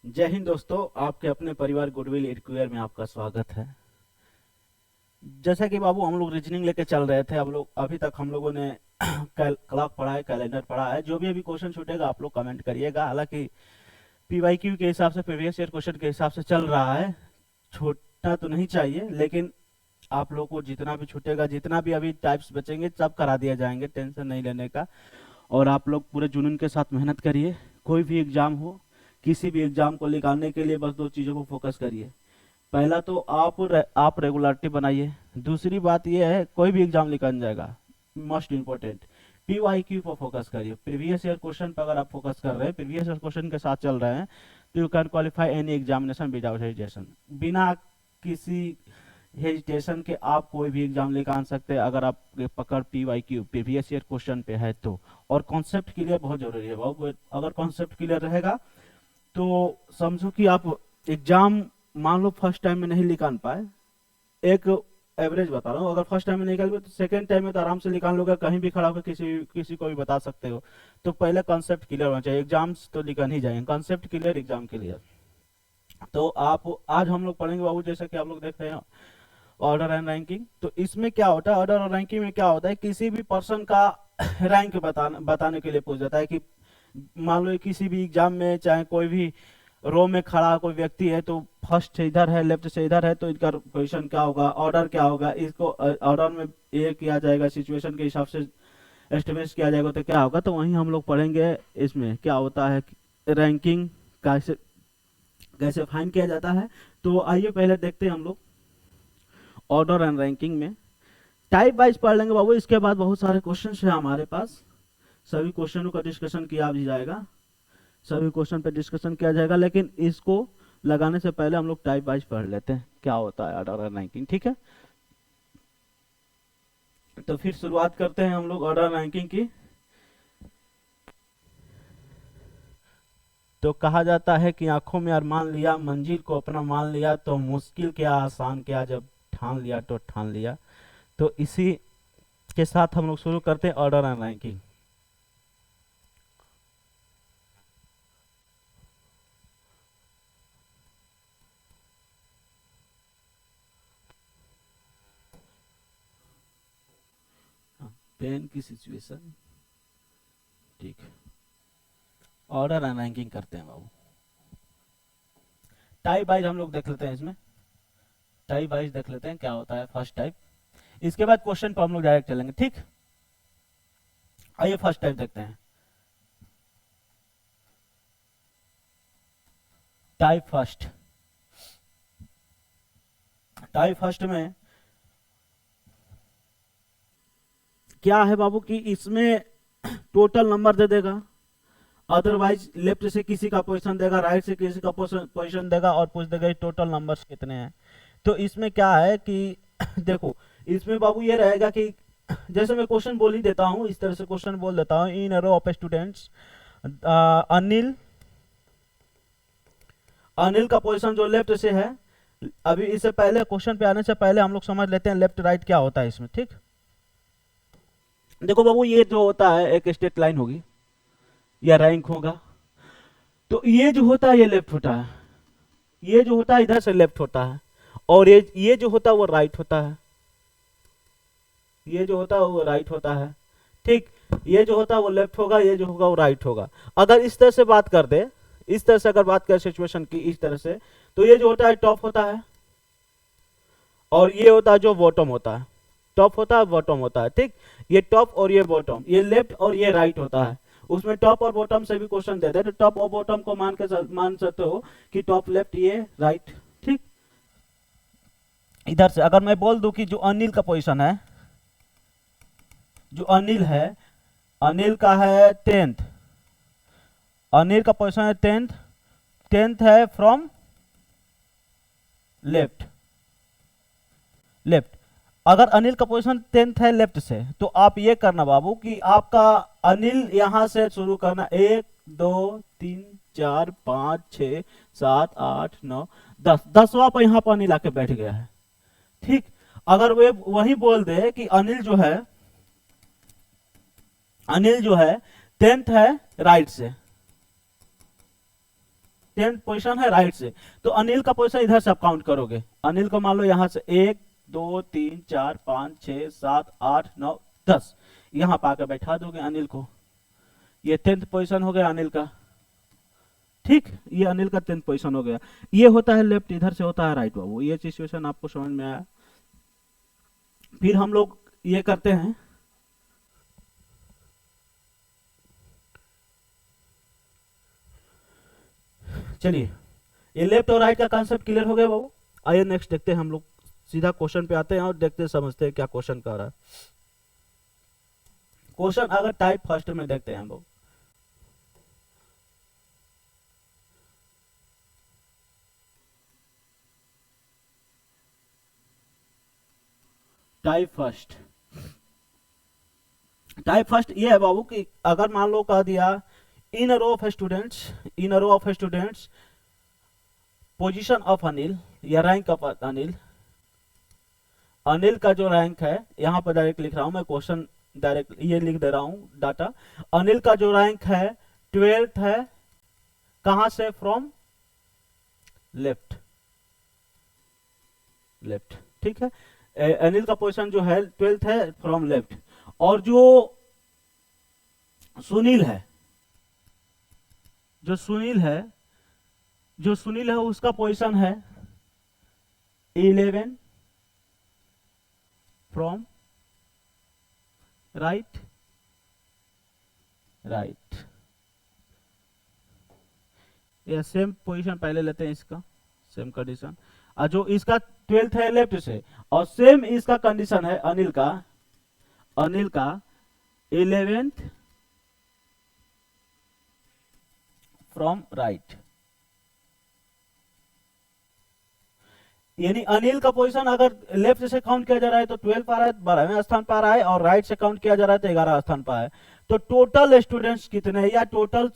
जय हिंद दोस्तों, आपके अपने परिवार गुडविल एडक्यूआर में आपका स्वागत है। जैसा कि बाबू हम लोग रीजनिंग लेके चल रहे थे, अब लोग अभी तक हम लोगों ने क्लॉक पढ़ा है, कैलेंडर पढ़ा है। जो भी अभी क्वेश्चन छूटेगा आप लोग कमेंट करिएगा। हालांकि पीवाईक्यू के हिसाब से, प्रीवियस ईयर क्वेश्चन के हिसाब से चल रहा है, छूटना तो नहीं चाहिए, लेकिन आप लोग को जितना भी छूटेगा, जितना भी अभी टाइप्स बचेंगे सब करा दिया जाएंगे, टेंशन नहीं लेने का। और आप लोग पूरे जुनून के साथ मेहनत करिए। कोई भी एग्जाम हो, किसी भी एग्जाम को निकालने के लिए बस दो चीज़ों को फोकस करिए। पहला तो आप रेगुलरिटी बनाइए। दूसरी बात यह है, कोई भी एग्जाम निकल जाएगा, मोस्ट इंपॉर्टेंट पीवाईक्यू पर फोकस करिए। प्रीवियस ईयर क्वेश्चन पर अगर आप फोकस कर रहे हैं, प्रीवियस ईयर क्वेश्चन के साथ चल रहे हैं, तो you can qualify any examination without hesitation. बिना किसी हेजिटेशन के आप कोई भी एग्जाम निकाल सकते हैं, अगर आपके पकड़ पीवाईक्यू प्रीवियस ईयर क्वेश्चन पे है तो। और कॉन्सेप्ट क्लियर बहुत जरूरी है बाबू। अगर कॉन्सेप्ट क्लियर रहेगा तो समझो कि आप एग्जाम मान लो फर्स्ट टाइम में नहीं निकाल पाए, एक एवरेज बता रहा हूँ, अगर फर्स्ट टाइम में निकाल पाए तो सेकंड टाइम में तो आराम से निकाल लोगे, कहीं भी खड़ा होकर किसी को भी बता सकते हो। तो पहले कॉन्सेप्ट क्लियर होना चाहिए। एग्जाम्स तो निकल ही जाएंगे, कॉन्सेप्ट क्लियर, एग्जाम क्लियर। तो आप आज हम लोग पढ़ेंगे बाबू, जैसा कि आप लोग देख रहे हैं, ऑर्डर एंड रैंकिंग। तो इसमें क्या होता है, ऑर्डर और रैंकिंग में क्या होता है, किसी भी पर्सन का रैंक बताने के लिए पूछ जाता है कि मान लो किसी भी एग्जाम में, चाहे कोई भी रो में खड़ा कोई व्यक्ति है, तो फर्स्ट से इधर है, लेफ्ट से इधर है, तो इनका पोजीशन क्या होगा, ऑर्डर क्या होगा, इसको ऑर्डर में ये किया जाएगा, सिचुएशन के हिसाब से एस्टिमेट किया जाएगा, तो क्या होगा। तो वहीं हम लोग पढ़ेंगे इसमें क्या होता है, रैंकिंग कैसे कैसे फाइन किया जाता है। तो आइए पहले देखते हैं हम लोग ऑर्डर एंड रैंकिंग में। टाइप वाइज पढ़ लेंगे बाबू, इसके बाद बहुत सारे क्वेश्चन है हमारे पास, सभी क्वेश्चनों का डिस्कशन किया भी जाएगा, सभी क्वेश्चन पे डिस्कशन किया जाएगा। लेकिन इसको लगाने से पहले हम लोग टाइप वाइज पढ़ लेते हैं क्या होता है ऑर्डर एंड रैंकिंग, ठीक है। तो फिर शुरुआत करते हैं हम लोग ऑर्डर रैंकिंग की। तो कहा जाता है कि आंखों में अरमान लिया, मंजिल को अपना मान लिया, तो मुश्किल क्या आसान क्या, जब ठान लिया तो ठान लिया। तो इसी के साथ हम लोग शुरू करते हैं ऑर्डर एंड रैंकिंग। पेन की सिचुएशन, ठीक है। ऑर्डर एंड रैंकिंग करते हैं बाबू। टाइप वाइज हम लोग देख लेते हैं, इसमें टाइप वाइज देख लेते हैं क्या होता है फर्स्ट टाइप। इसके बाद क्वेश्चन पर हम लोग डायरेक्ट चलेंगे, ठीक। आइए फर्स्ट टाइप देखते हैं। टाइप फर्स्ट, टाइप फर्स्ट में क्या है बाबू कि इसमें टोटल नंबर दे देगा, अदरवाइज लेफ्ट से किसी का पोजीशन देगा, राइट से किसी का पोजीशन देगा, और पूछ देगा टोटल नंबर्स कितने हैं। तो इसमें क्या है कि देखो, इसमें बाबू ये रहेगा कि जैसे मैं क्वेश्चन बोल ही देता हूं, इस तरह से क्वेश्चन बोल देता हूं। In a row of students, Anil Anil का पोजीशन जो लेफ्ट से है, अभी इससे पहले क्वेश्चन पे आने से पहले हम लोग समझ लेते हैं लेफ्ट राइट क्या होता है इसमें, ठीक। देखो बाबू, ये जो होता है एक स्ट्रेट लाइन होगी या रैंक होगा, तो ये जो होता है ये लेफ्ट होता है, ये जो होता है इधर से लेफ्ट होता है, और ये जो होता है वो राइट होता है, ये जो होता है वो राइट होता है, ठीक। ये जो होता है वो लेफ्ट होगा, ये जो होगा वो राइट होगा। अगर इस तरह से बात कर दे, इस तरह से अगर बात करें सिचुएशन की इस तरह से, तो ये जो होता है टॉप होता है, और ये होता है जो बॉटम होता है, टॉप होता है बॉटम होता है, ठीक। ये टॉप और ये बॉटम, ये लेफ्ट और ये राइट होता है। उसमें टॉप और बॉटम से भी क्वेश्चन देते हैं, तो टॉप और बॉटम को मान सकते हो कि टॉप लेफ्ट, ये राइट, ठीक। इधर से अगर मैं बोल दूं कि जो अनिल का पोजीशन है, जो अनिल है, अनिल का है 10th, अनिल का पोजीशन है 10th, 10th है फ्रॉम लेफ्ट, लेफ्ट। अगर अनिल का पोजीशन 10th है लेफ्ट से, तो आप ये करना बाबू कि आपका अनिल यहां से शुरू करना, 1 2 3 4 5 6 7 8 9 10, 10वां पर यहां पर अनिल आके बैठ गया है, ठीक। अगर वे वही बोल दे कि अनिल जो है, अनिल जो है 10th है राइट से, 10th पोजीशन है राइट से, तो अनिल का पोजीशन इधर से आप काउंट करोगे। अनिल को मान लो यहाँ से 1 2 3 4 5 6 7 8 9 10, यहाँ पे आकर बैठा दोगे अनिल को। ये 10th पोजीशन हो गया अनिल का, ठीक, ये अनिल का 10th पोजीशन हो गया। ये होता है लेफ्ट, इधर से होता है राइट बाबू। ये सिचुएशन आपको समझ में आया। फिर हम लोग ये करते हैं, चलिए ये लेफ्ट और राइट का कॉन्सेप्ट क्लियर हो गया बाबू। आइए नेक्स्ट देखते हैं, हम लोग सीधा क्वेश्चन पे आते हैं और देखते हैं, समझते हैं क्या क्वेश्चन कह रहा है। क्वेश्चन अगर टाइप फर्स्ट में देखते हैं हम लोग, टाइप फर्स्ट ये है बाबू कि अगर मान लो कह दिया in row of students position of Anil या रैंक ऑफ अनिल, अनिल का जो रैंक है, यहां पर डायरेक्ट लिख रहा हूं मैं क्वेश्चन, डायरेक्ट ये लिख दे रहा हूं डाटा। अनिल का जो रैंक है 12th है, कहां से, फ्रॉम लेफ्ट, ठीक है। अनिल का पोजीशन जो है 12th है फ्रॉम लेफ्ट, और जो सुनील है, उसका पोजीशन है 11 फ्रॉम राइट। ये सेम पोजीशन पहले लेते हैं, इसका सेम कंडीशन। और जो इसका 12th है लेफ्ट से, और सेम इसका कंडीशन है अनिल का 11th फ्रॉम राइट। यानी अनिल का पोजीशन अगर लेफ्ट से काउंट किया जा रहा है तो 12 आ रहा है, 12वें स्थान पर आ रहा है, और राइट से काउंट किया जा रहा है तो 11 स्थान पर है। तो टोटल स्टूडेंट्स कितने हैं, या टोटल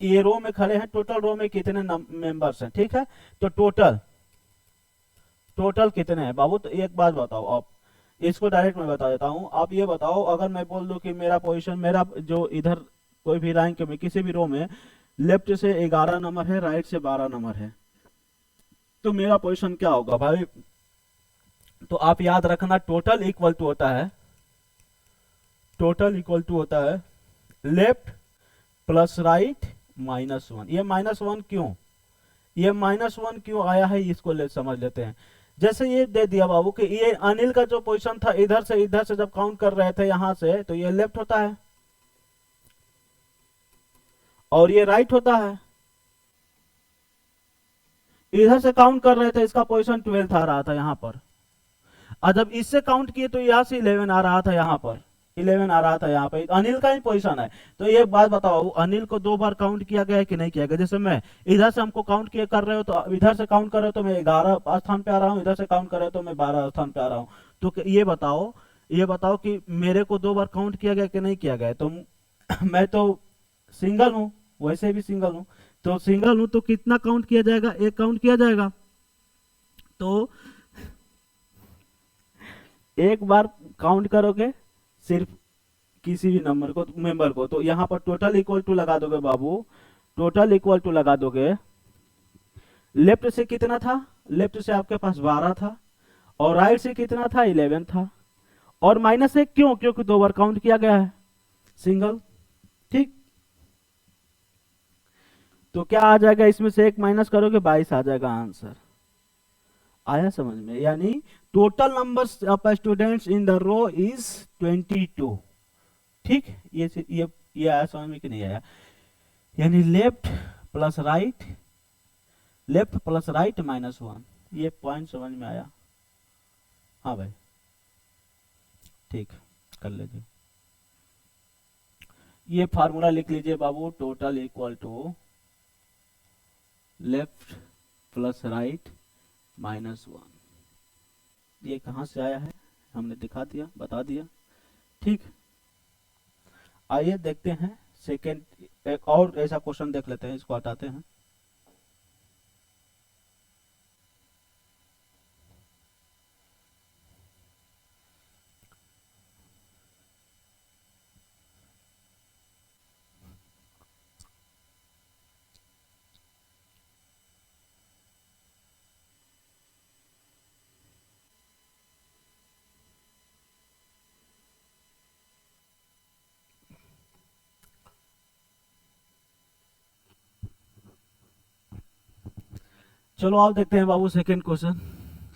ये रो में खड़े हैं, टोटल रो में कितने मेंबर्स हैं, ठीक है। तो टोटल कितने हैं बाबू। तो एक बात बताओ आप, इसको डायरेक्ट मैं बता देता हूं। आप ये बताओ, अगर मैं बोल दूं कि मेरा पोजीशन, मेरा जो इधर कोई भी रैंक में किसी भी रो में लेफ्ट से 11 नंबर है, राइट से 12 नंबर है, तो मेरा पोजीशन क्या होगा भाई। तो आप याद रखना, टोटल इक्वल टू होता है लेफ्ट प्लस राइट -1। ये -1 क्यों, आया है, इसको समझ लेते हैं। जैसे ये दे दिया बाबू कि ये अनिल का जो पोजीशन था इधर से जब काउंट कर रहे थे यहां से, तो ये लेफ्ट होता है और ये राइट होता है। इधर से काउंट कर रहे थे, इसका पोजीशन 12 आ रहा था यहां पर, और जब इससे काउंट किए तो यहां से 11 आ रहा था, यहां पर 11 आ रहा था, यहाँ पे अनिल का ही पोजीशन है। तो ये बात बताओ, अनिल को 2 बार काउंट किया गया है कि नहीं किया गया। जैसे मैं इधर से हमको काउंट किए कर रहे हो, तो इधर से काउंट कर रहे हो तो मैं 11 स्थान पे आ रहा हूँ, इधर से काउंट कर रहे हो तो मैं 12 स्थान पे आ रहा हूँ। तो ये बताओ कि मेरे को 2 बार काउंट किया गया कि नहीं किया गया। तो मैं तो सिंगल हूँ, वैसे भी सिंगल हूँ, तो सिंगल हूँ तो कितना काउंट किया जाएगा, 1 काउंट किया जाएगा। तो एक बार काउंट करोगे सिर्फ किसी भी मेंबर को, तो यहाँ पर टोटल इक्वल टू लगा दोगे बाबू, लगा दोगे। लेफ्ट से कितना था, लेफ्ट से आपके पास 12 था, और राइट से कितना था, 11 था, और -1 क्यों, क्योंकि 2 बार काउंट किया गया है, सिंगल, ठीक। तो क्या आ जाएगा, इसमें से 1 माइनस करोगे 22 आ जाएगा आंसर। आया समझ में। यानी total numbers of students in the row is 22, ठीक। ये आया समझ में कि नहीं आया। यानी लेफ्ट प्लस राइट -1, ये पॉइंट समझ में आया। हाँ भाई, ठीक, कर लीजिए। ये फार्मूला लिख लीजिए बाबू, total equal to left plus right -1। ये कहां से आया है, हमने बता दिया, ठीक। आइए देखते हैं सेकेंड, एक और ऐसा क्वेश्चन देख लेते हैं, इसको हटाते हैं। चलो आप देखते हैं बाबू सेकंड क्वेश्चन।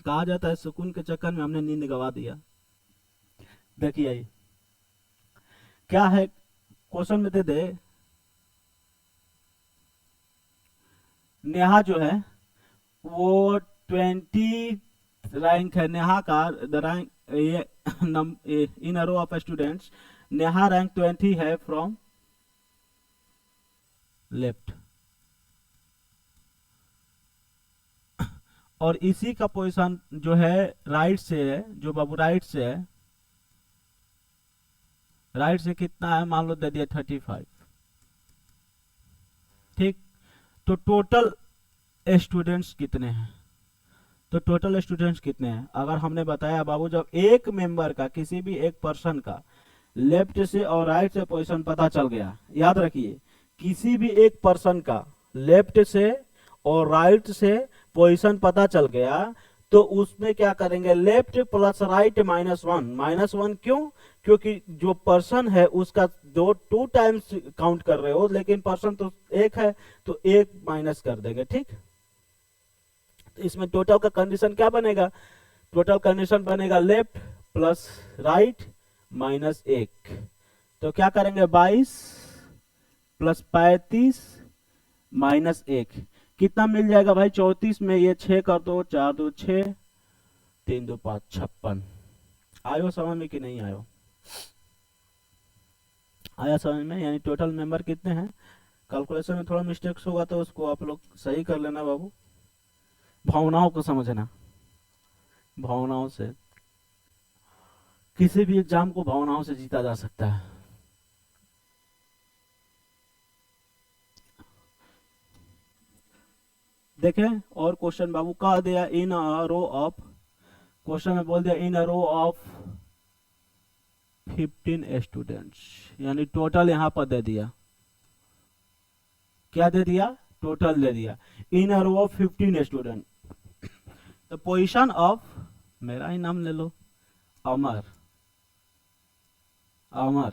कहा जाता है सुकून के चक्कर में हमने नींद गवा दिया। देखिए ये क्या है, क्वेश्चन में दे दे नेहा जो है वो 20 रैंक है। नेहा का द रैंक ये in a row of students Neha rank 20 है फ्रॉम लेफ्ट, और इसी का पोजीशन जो है राइट से है, जो बाबू राइट से है, राइट से कितना है, मान लो दे दिया 35। ठीक, तो टोटल स्टूडेंट्स कितने हैं, तो टोटल स्टूडेंट्स कितने हैं, अगर हमने बताया बाबू जब एक मेंबर का किसी भी एक पर्सन का लेफ्ट से और राइट से पोजीशन पता चल गया, याद रखिए किसी भी एक पर्सन का लेफ्ट से और राइट से पोजीशन पता चल गया तो उसमें क्या करेंगे, लेफ्ट प्लस राइट -1। -1 क्यों, क्योंकि जो पर्सन है उसका दो 2 टाइम्स काउंट कर रहे हो, लेकिन पर्सन तो एक है तो एक माइनस कर देंगे। ठीक, तो इसमें टोटल का कंडीशन क्या बनेगा, टोटल कंडीशन बनेगा लेफ्ट प्लस राइट -1। तो क्या करेंगे 22 प्लस 35 -1 कितना मिल जाएगा भाई 34 में ये 6 कर दो, 4 2 6, 3 2 5 56। आयो समझ में कि नहीं आयो, आया समझ में, यानी टोटल मेंबर कितने हैं। कैलकुलेशन में थोड़ा मिस्टेक्स होगा तो उसको आप लोग सही कर लेना बाबू, भावनाओं को समझना, भावनाओं से किसी भी एग्जाम को भावनाओं से जीता जा सकता है। देखें और क्वेश्चन बाबू कहा दिया in a row of, question में बोल दिया in a row of 15 students, यानी टोटल यहां पर दे दिया, क्या दे दिया, टोटल दे दिया in a row of 15 student. The position of, मेरा ही नाम ले लो, Amar, Amar,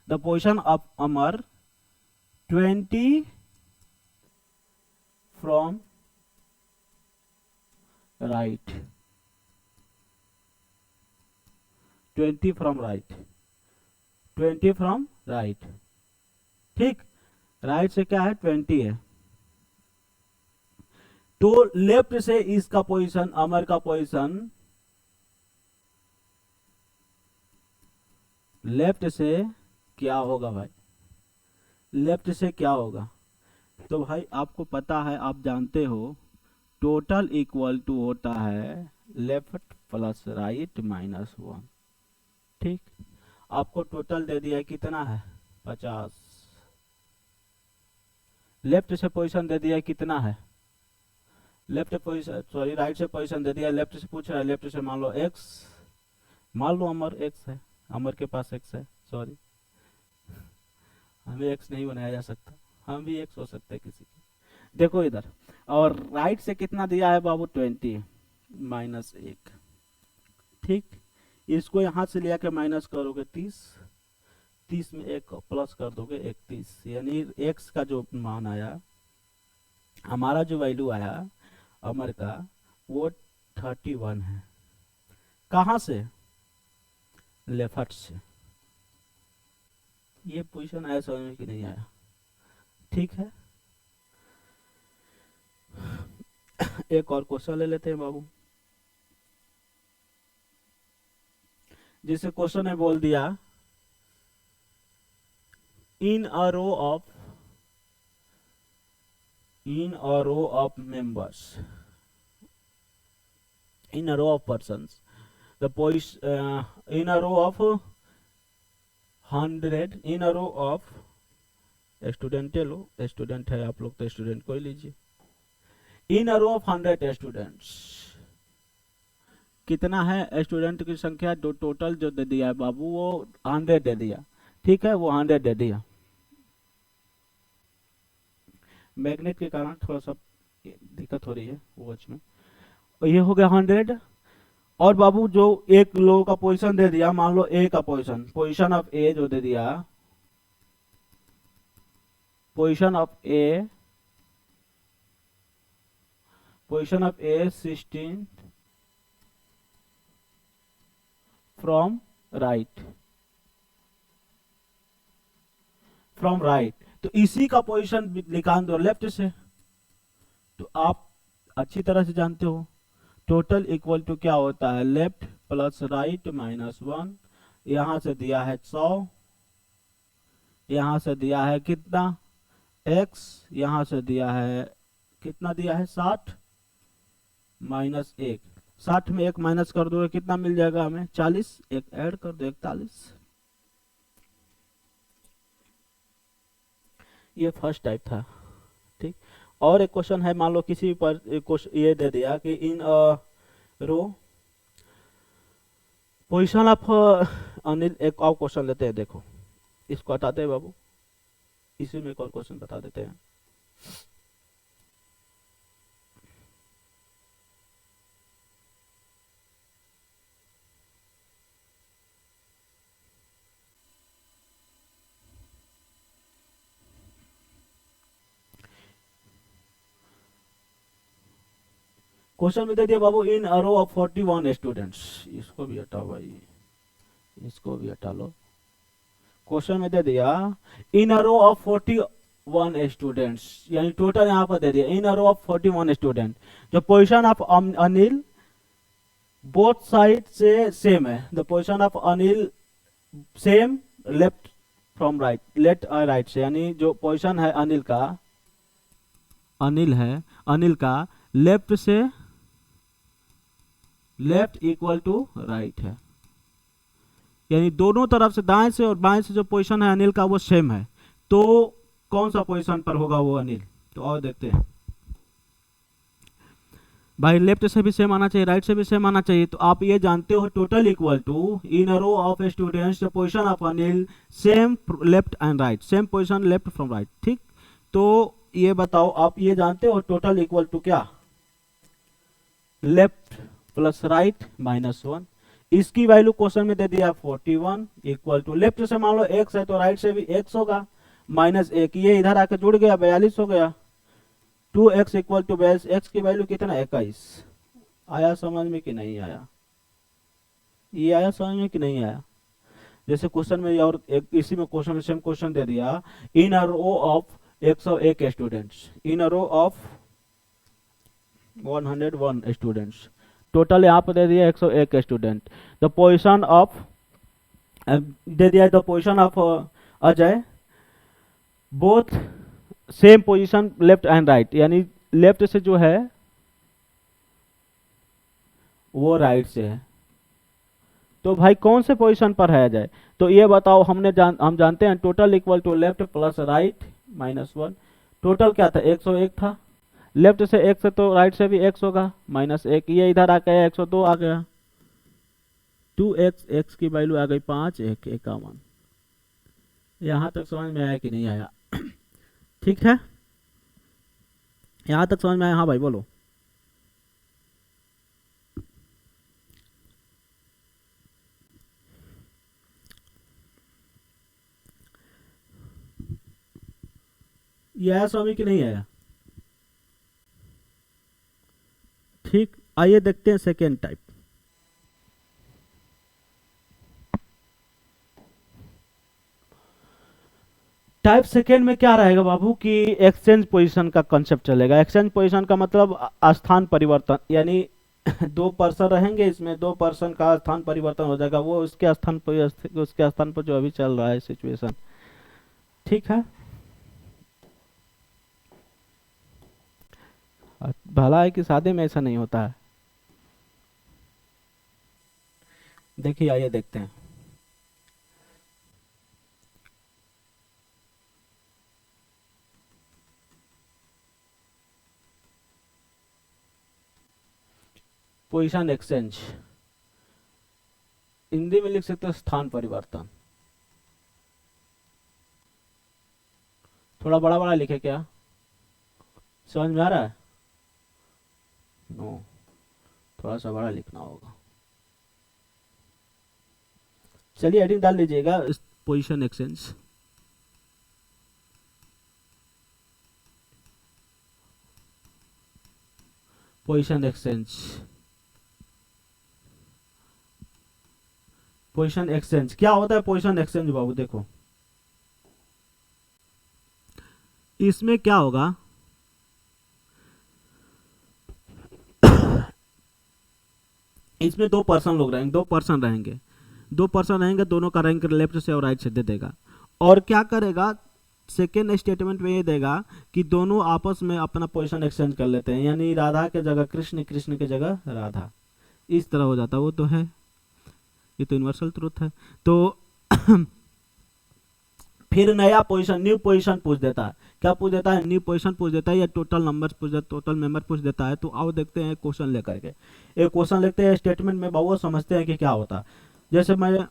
the position of Amar 20 from right, 20 from right, 20 from right. ठीक, राइट से क्या है 20 है, तो लेफ्ट से इसका पोजीशन, अमर का पोजीशन लेफ्ट से क्या होगा भाई, लेफ्ट से क्या होगा, तो भाई आपको पता है, आप जानते हो टोटल इक्वल टू होता है लेफ्ट प्लस राइट -1। ठीक, आपको टोटल दे दिया कितना है 50, लेफ्ट से पोजीशन दे दिया कितना है, लेफ्ट पोजीशन सॉरी राइट से पोजीशन दे दिया, लेफ्ट से पूछ रहा है, लेफ्ट से मान लो x, मान लो अमर x है, अमर के पास x है, सॉरी हमें x नहीं बनाया जा सकता, हम भी x हो सकते हैं किसी के। देखो इधर, और राइट से कितना दिया है बाबू 20 -1। ठीक, इसको यहां से लिया के माइनस करोगे 30, 30 में एक प्लस कर दोगे 31, यानी x का जो मान आया, हमारा जो वैल्यू आया अमर का वो 31 है। कहां से, लेफ्ट से। ये पोजीशन आया समझ में कि नहीं आया, ठीक है। एक और क्वेश्चन ले लेते हैं बाबू, जिसे क्वेश्चन ने बोल दिया in a row of members, in a row of persons, the in a row of 100, in a row of student low, student है आप लोग तो स्टूडेंट को ही लीजिए, इन अ रो ऑफ 100 स्टूडेंट्स, कितना है स्टूडेंट की संख्या, जो टोटल जो दे दिया है बाबू वो 100 दे दिया। ठीक है, वो 100 दे दिया, मैग्नेट के कारण थोड़ा सा दिक्कत हो रही है वॉच में, ये हो गया 100। और बाबू जो एक लोगों का पोजीशन दे दिया, मान लो ए का पोजीशन, पोजीशन ऑफ ए जो दे दिया, position of A position of A 16 from right, from right, तो इसी का पोजीशन निकाल दो लेफ्ट से। तो आप अच्छी तरह से जानते हो टोटल इक्वल टू क्या होता है, लेफ्ट प्लस राइट माइनस 1। यहां से दिया है 100, यहां से दिया है कितना x, यहां से दिया है कितना, दिया है 60 माइनस 1। 60 में 1 माइनस कर दो कितना मिल जाएगा हमें, 40। एक ऐड कर दो 41। ये फर्स्ट टाइप था, ठीक। और एक क्वेश्चन है, मान लो किसी पर क्वेश्चन ये दे दिया कि इन रो पोजीशन ऑफ अनिल। एक और क्वेश्चन लेते हैं, देखो इसको हटाते हैं बाबू, इसी में एक और क्वेश्चन बता देते हैं। क्वेश्चन में दे दिया बाबू, इन अ रो ऑफ 41 स्टूडेंट्स। इसको भी हटाओ भाई, इसको भी हटा लो। क्वेश्चन में दे दिया in a row of 41 students, यानी टोटल यहाँ पर दे दिया in a row of 41 student. जो position of Anil both side से सेम है, the position of Anil same left from right, left और राइट से, यानी जो पोजीशन है अनिल का, अनिल है, अनिल का लेफ्ट से लेफ्ट इक्वल टू राइट है, यानी दोनों तरफ से दाएं से और बाएं से जो पोजीशन है अनिल का वो सेम है। तो कौन सा पोजीशन पर होगा वो अनिल, तो और देखते हैं भाई। लेफ्ट से भी सेम आना चाहिए, राइट से भी सेम आना चाहिए। तो आप ये जानते हो total equal to in a row of students position of Anil same left and right, same position left from right, ठीक। तो ये बताओ, आप ये जानते हो टोटल इक्वल टू क्या, लेफ्ट प्लस राइट माइनस 1। इसकी वैल्यू क्वेश्चन में दे दिया 41 इक्वल टू, लेफ्ट से मान लो x है तो राइट से भी x होगा, माइनस 1, ये इधर आके जुड़ गया 42 हो गया। 2x इक्वल टू 42, x की वैल्यू कितना 21। आया समझ में कि नहीं आया, ये आया समझ में कि नहीं आया। जैसे क्वेश्चन में और एक इसी में क्वेश्चन में सेम क्वेश्चन दे दिया, in a row of 101 students, in a row of 101 students, total यहाँ पर दे दिया 101 स्टूडेंट। द पोजीशन ऑफ दे दिया, the position of Ajay both same position left and right, यानी लेफ्ट से जो है वो राइट से है। तो भाई कौन से पोजीशन पर है अजय, तो ये बताओ। हम जानते हैं total equal to left plus right minus 1। Total क्या था 101 था, लेफ्ट से x है तो राइट से भी x होगा, माइनस 1, ये इधर आ गया 102 आ गया। 2x, x की वैल्यू आ गई 5, 1 51। यहां तक समझ में आया कि नहीं आया, ठीक है, यहां तक समझ में आया, हाँ भाई बोलो। ये आया समझ में कि नहीं आया, ठीक। आइए देखते हैं सेकेंड टाइप। टाइप सेकेंड में क्या रहेगा बाबू कि एक्सचेंज पोजीशन का कंसेप्ट चलेगा। एक्सचेंज पोजीशन का मतलब स्थान परिवर्तन, यानी दो पर्सन रहेंगे, इसमें दो पर्सन का स्थान परिवर्तन हो जाएगा, वो उसके स्थान पर जो अभी चल रहा है सिचुएशन, ठीक है। भला है कि शादी में ऐसा नहीं होता है। देखिए आइए देखते हैं। पोजीशन एक्सचेंज हिंदी में लिख सकते हो स्थान परिवर्तन। थोड़ा बड़ा बड़ा लिखे क्या, समझ में आ रहा है, नो थोड़ा सा बड़ा लिखना होगा। चलिए हेडिंग डाल लीजिएगा position exchange. Position exchange, position exchange क्या होता है? पोजीशन एक्सचेंज बाबू देखो, इसमें क्या होगा, इसमें दो पर्सन लोग रहेंगे, दो पर्सन रहेंगे, दोनों का रैंक लेफ्ट से और राइट से दे देगा। और क्या करेगा, सेकेंड स्टेटमेंट में ये देगा कि दोनों आपस में अपना पोजीशन एक्सचेंज कर लेते हैं, यानी राधा के जगह कृष्ण, कृष्ण के जगह राधा, इस तरह हो जाता है। वो तो है, ये तो यूनिवर्सल ट्रुथ है। तो फिर नया पोजीशन, न्यू पोजीशन पूछ देता है। क्या पूछ देता है? न्यू पोजीशन पूछ देता है, या टोटल नंबर्स पूछ देता, टोटल मेंबर पूछ देता है। तो आओ देखते हैं क्वेश्चन लेकर के, एक क्वेश्चन लिखते हैं स्टेटमेंट में बाबू, समझते हैं कि क्या होता है। जैसे मैं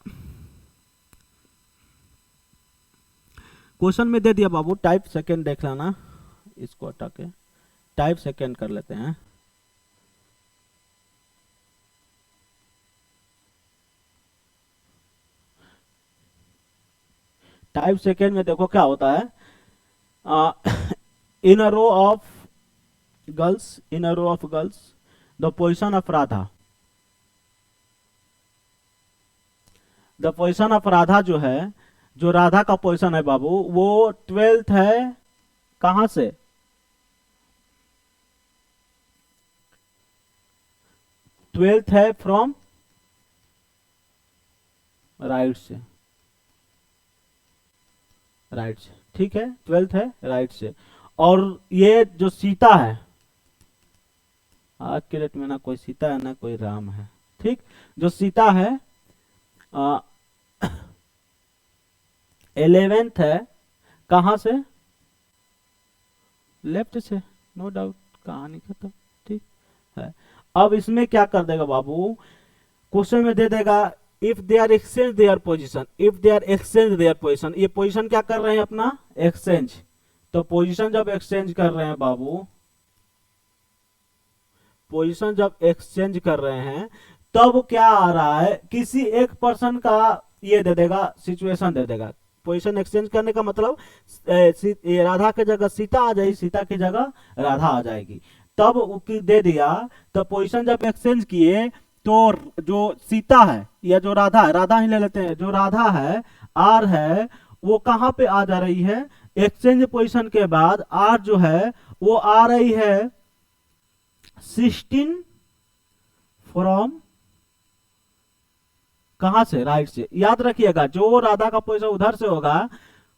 क्वेश्चन में दे दिया बाबू, टाइप सेकेंड देख लेना, इसको हटा के टाइप सेकेंड कर लेते हैं। टाइप सेकेंड में देखो क्या होता है, in a row of girls, in a row of girls the position of Radha, the position of Radha जो है, जो राधा का पोजीशन है बाबू, वो 12th है। कहां से? 12th है फ्रॉम राइट से, राइट से, ठीक है, 12th है राइट से। और ये जो सीता है, आज के डेट में ना कोई सीता है ना कोई राम है, ठीक, जो सीता है 11th है, कहां से? लेफ्ट से, नो डाउट, कहानी खत्म, ठीक है। अब इसमें क्या कर देगा बाबू, क्वेश्चन में दे देगा if they are exchange their position, if they are exchange their position, ये पोजीशन क्या कर रहे हैं अपना? एक्सचेंज। तो पोजीशन जब एक्सचेंज कर रहे हैं बाबू, पोजीशन जब एक्सचेंज कर रहे हैं, तब क्या आ रहा है, किसी एक पर्सन का ये दे देगा, सिचुएशन दे देगा। पोजीशन एक्सचेंज करने का मतलब ये राधा की जगह सीता आ जाएगी, सीता की जगह राधा आ जाएगी, तब दे दिया। तो पोजीशन जब एक्सचेंज किए, तो जो सीता है या जो राधा है, राधा ही ले लेते हैं, जो राधा है आर है, वो कहां पे आ जा रही है? एक्सचेंज पोजीशन के बाद आर जो है वो आ रही है 16 फ्रॉम, कहां से? राइट से। याद रखिएगा, जो राधा का पोजीशन उधर से होगा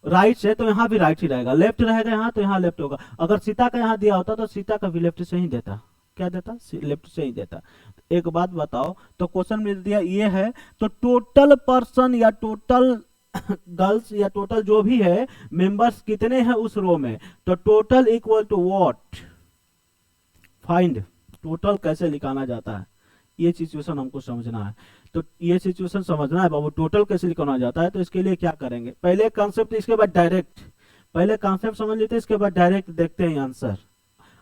राइट से, तो यहां भी राइट ही रहेगा, लेफ्ट रहेगा यहां तो यहां लेफ्ट होगा। अगर सीता का यहां दिया होता तो सीता का भी लेफ्ट से ही देता, क्या देता? लेफ्ट से ही देता। एक बात बताओ, तो क्वेश्चन में दिया ये है, तो टोटल पर्सन या टोटल गर्ल्स या टोटल जो भी है मेंबर्स कितने हैं उस रो में? तो total equal to what? Find total कैसे निकाला जाता है, ये सिचुएशन हमको समझना है। तो ये सिचुएशन समझना है बाबू, टोटल कैसे निकाला जाता है। तो इसके लिए क्या करेंगे, पहले कॉन्सेप्ट, इसके बाद डायरेक्ट, पहले कॉन्सेप्ट समझ लेते हैं, इसके बाद डायरेक्ट देखते हैं आंसर,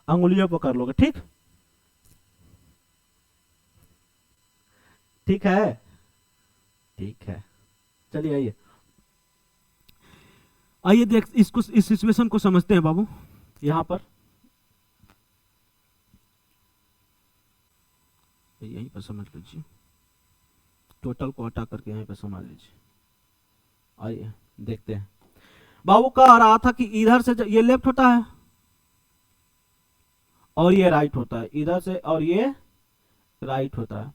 अंगुलियों पर कर लोगे, ठीक, ठीक है, ठीक है। चलिए आइए, आइए देख इसको, इस सिचुएशन को समझते हैं बाबू। यहां पर यहीं पर समझ लीजिए, टोटल को हटा करके यहीं पर समझ लीजिए। आइए देखते हैं। बाबू कह रहा था कि इधर से ये लेफ्ट होता है और ये राइट होता है, इधर से और ये राइट होता है,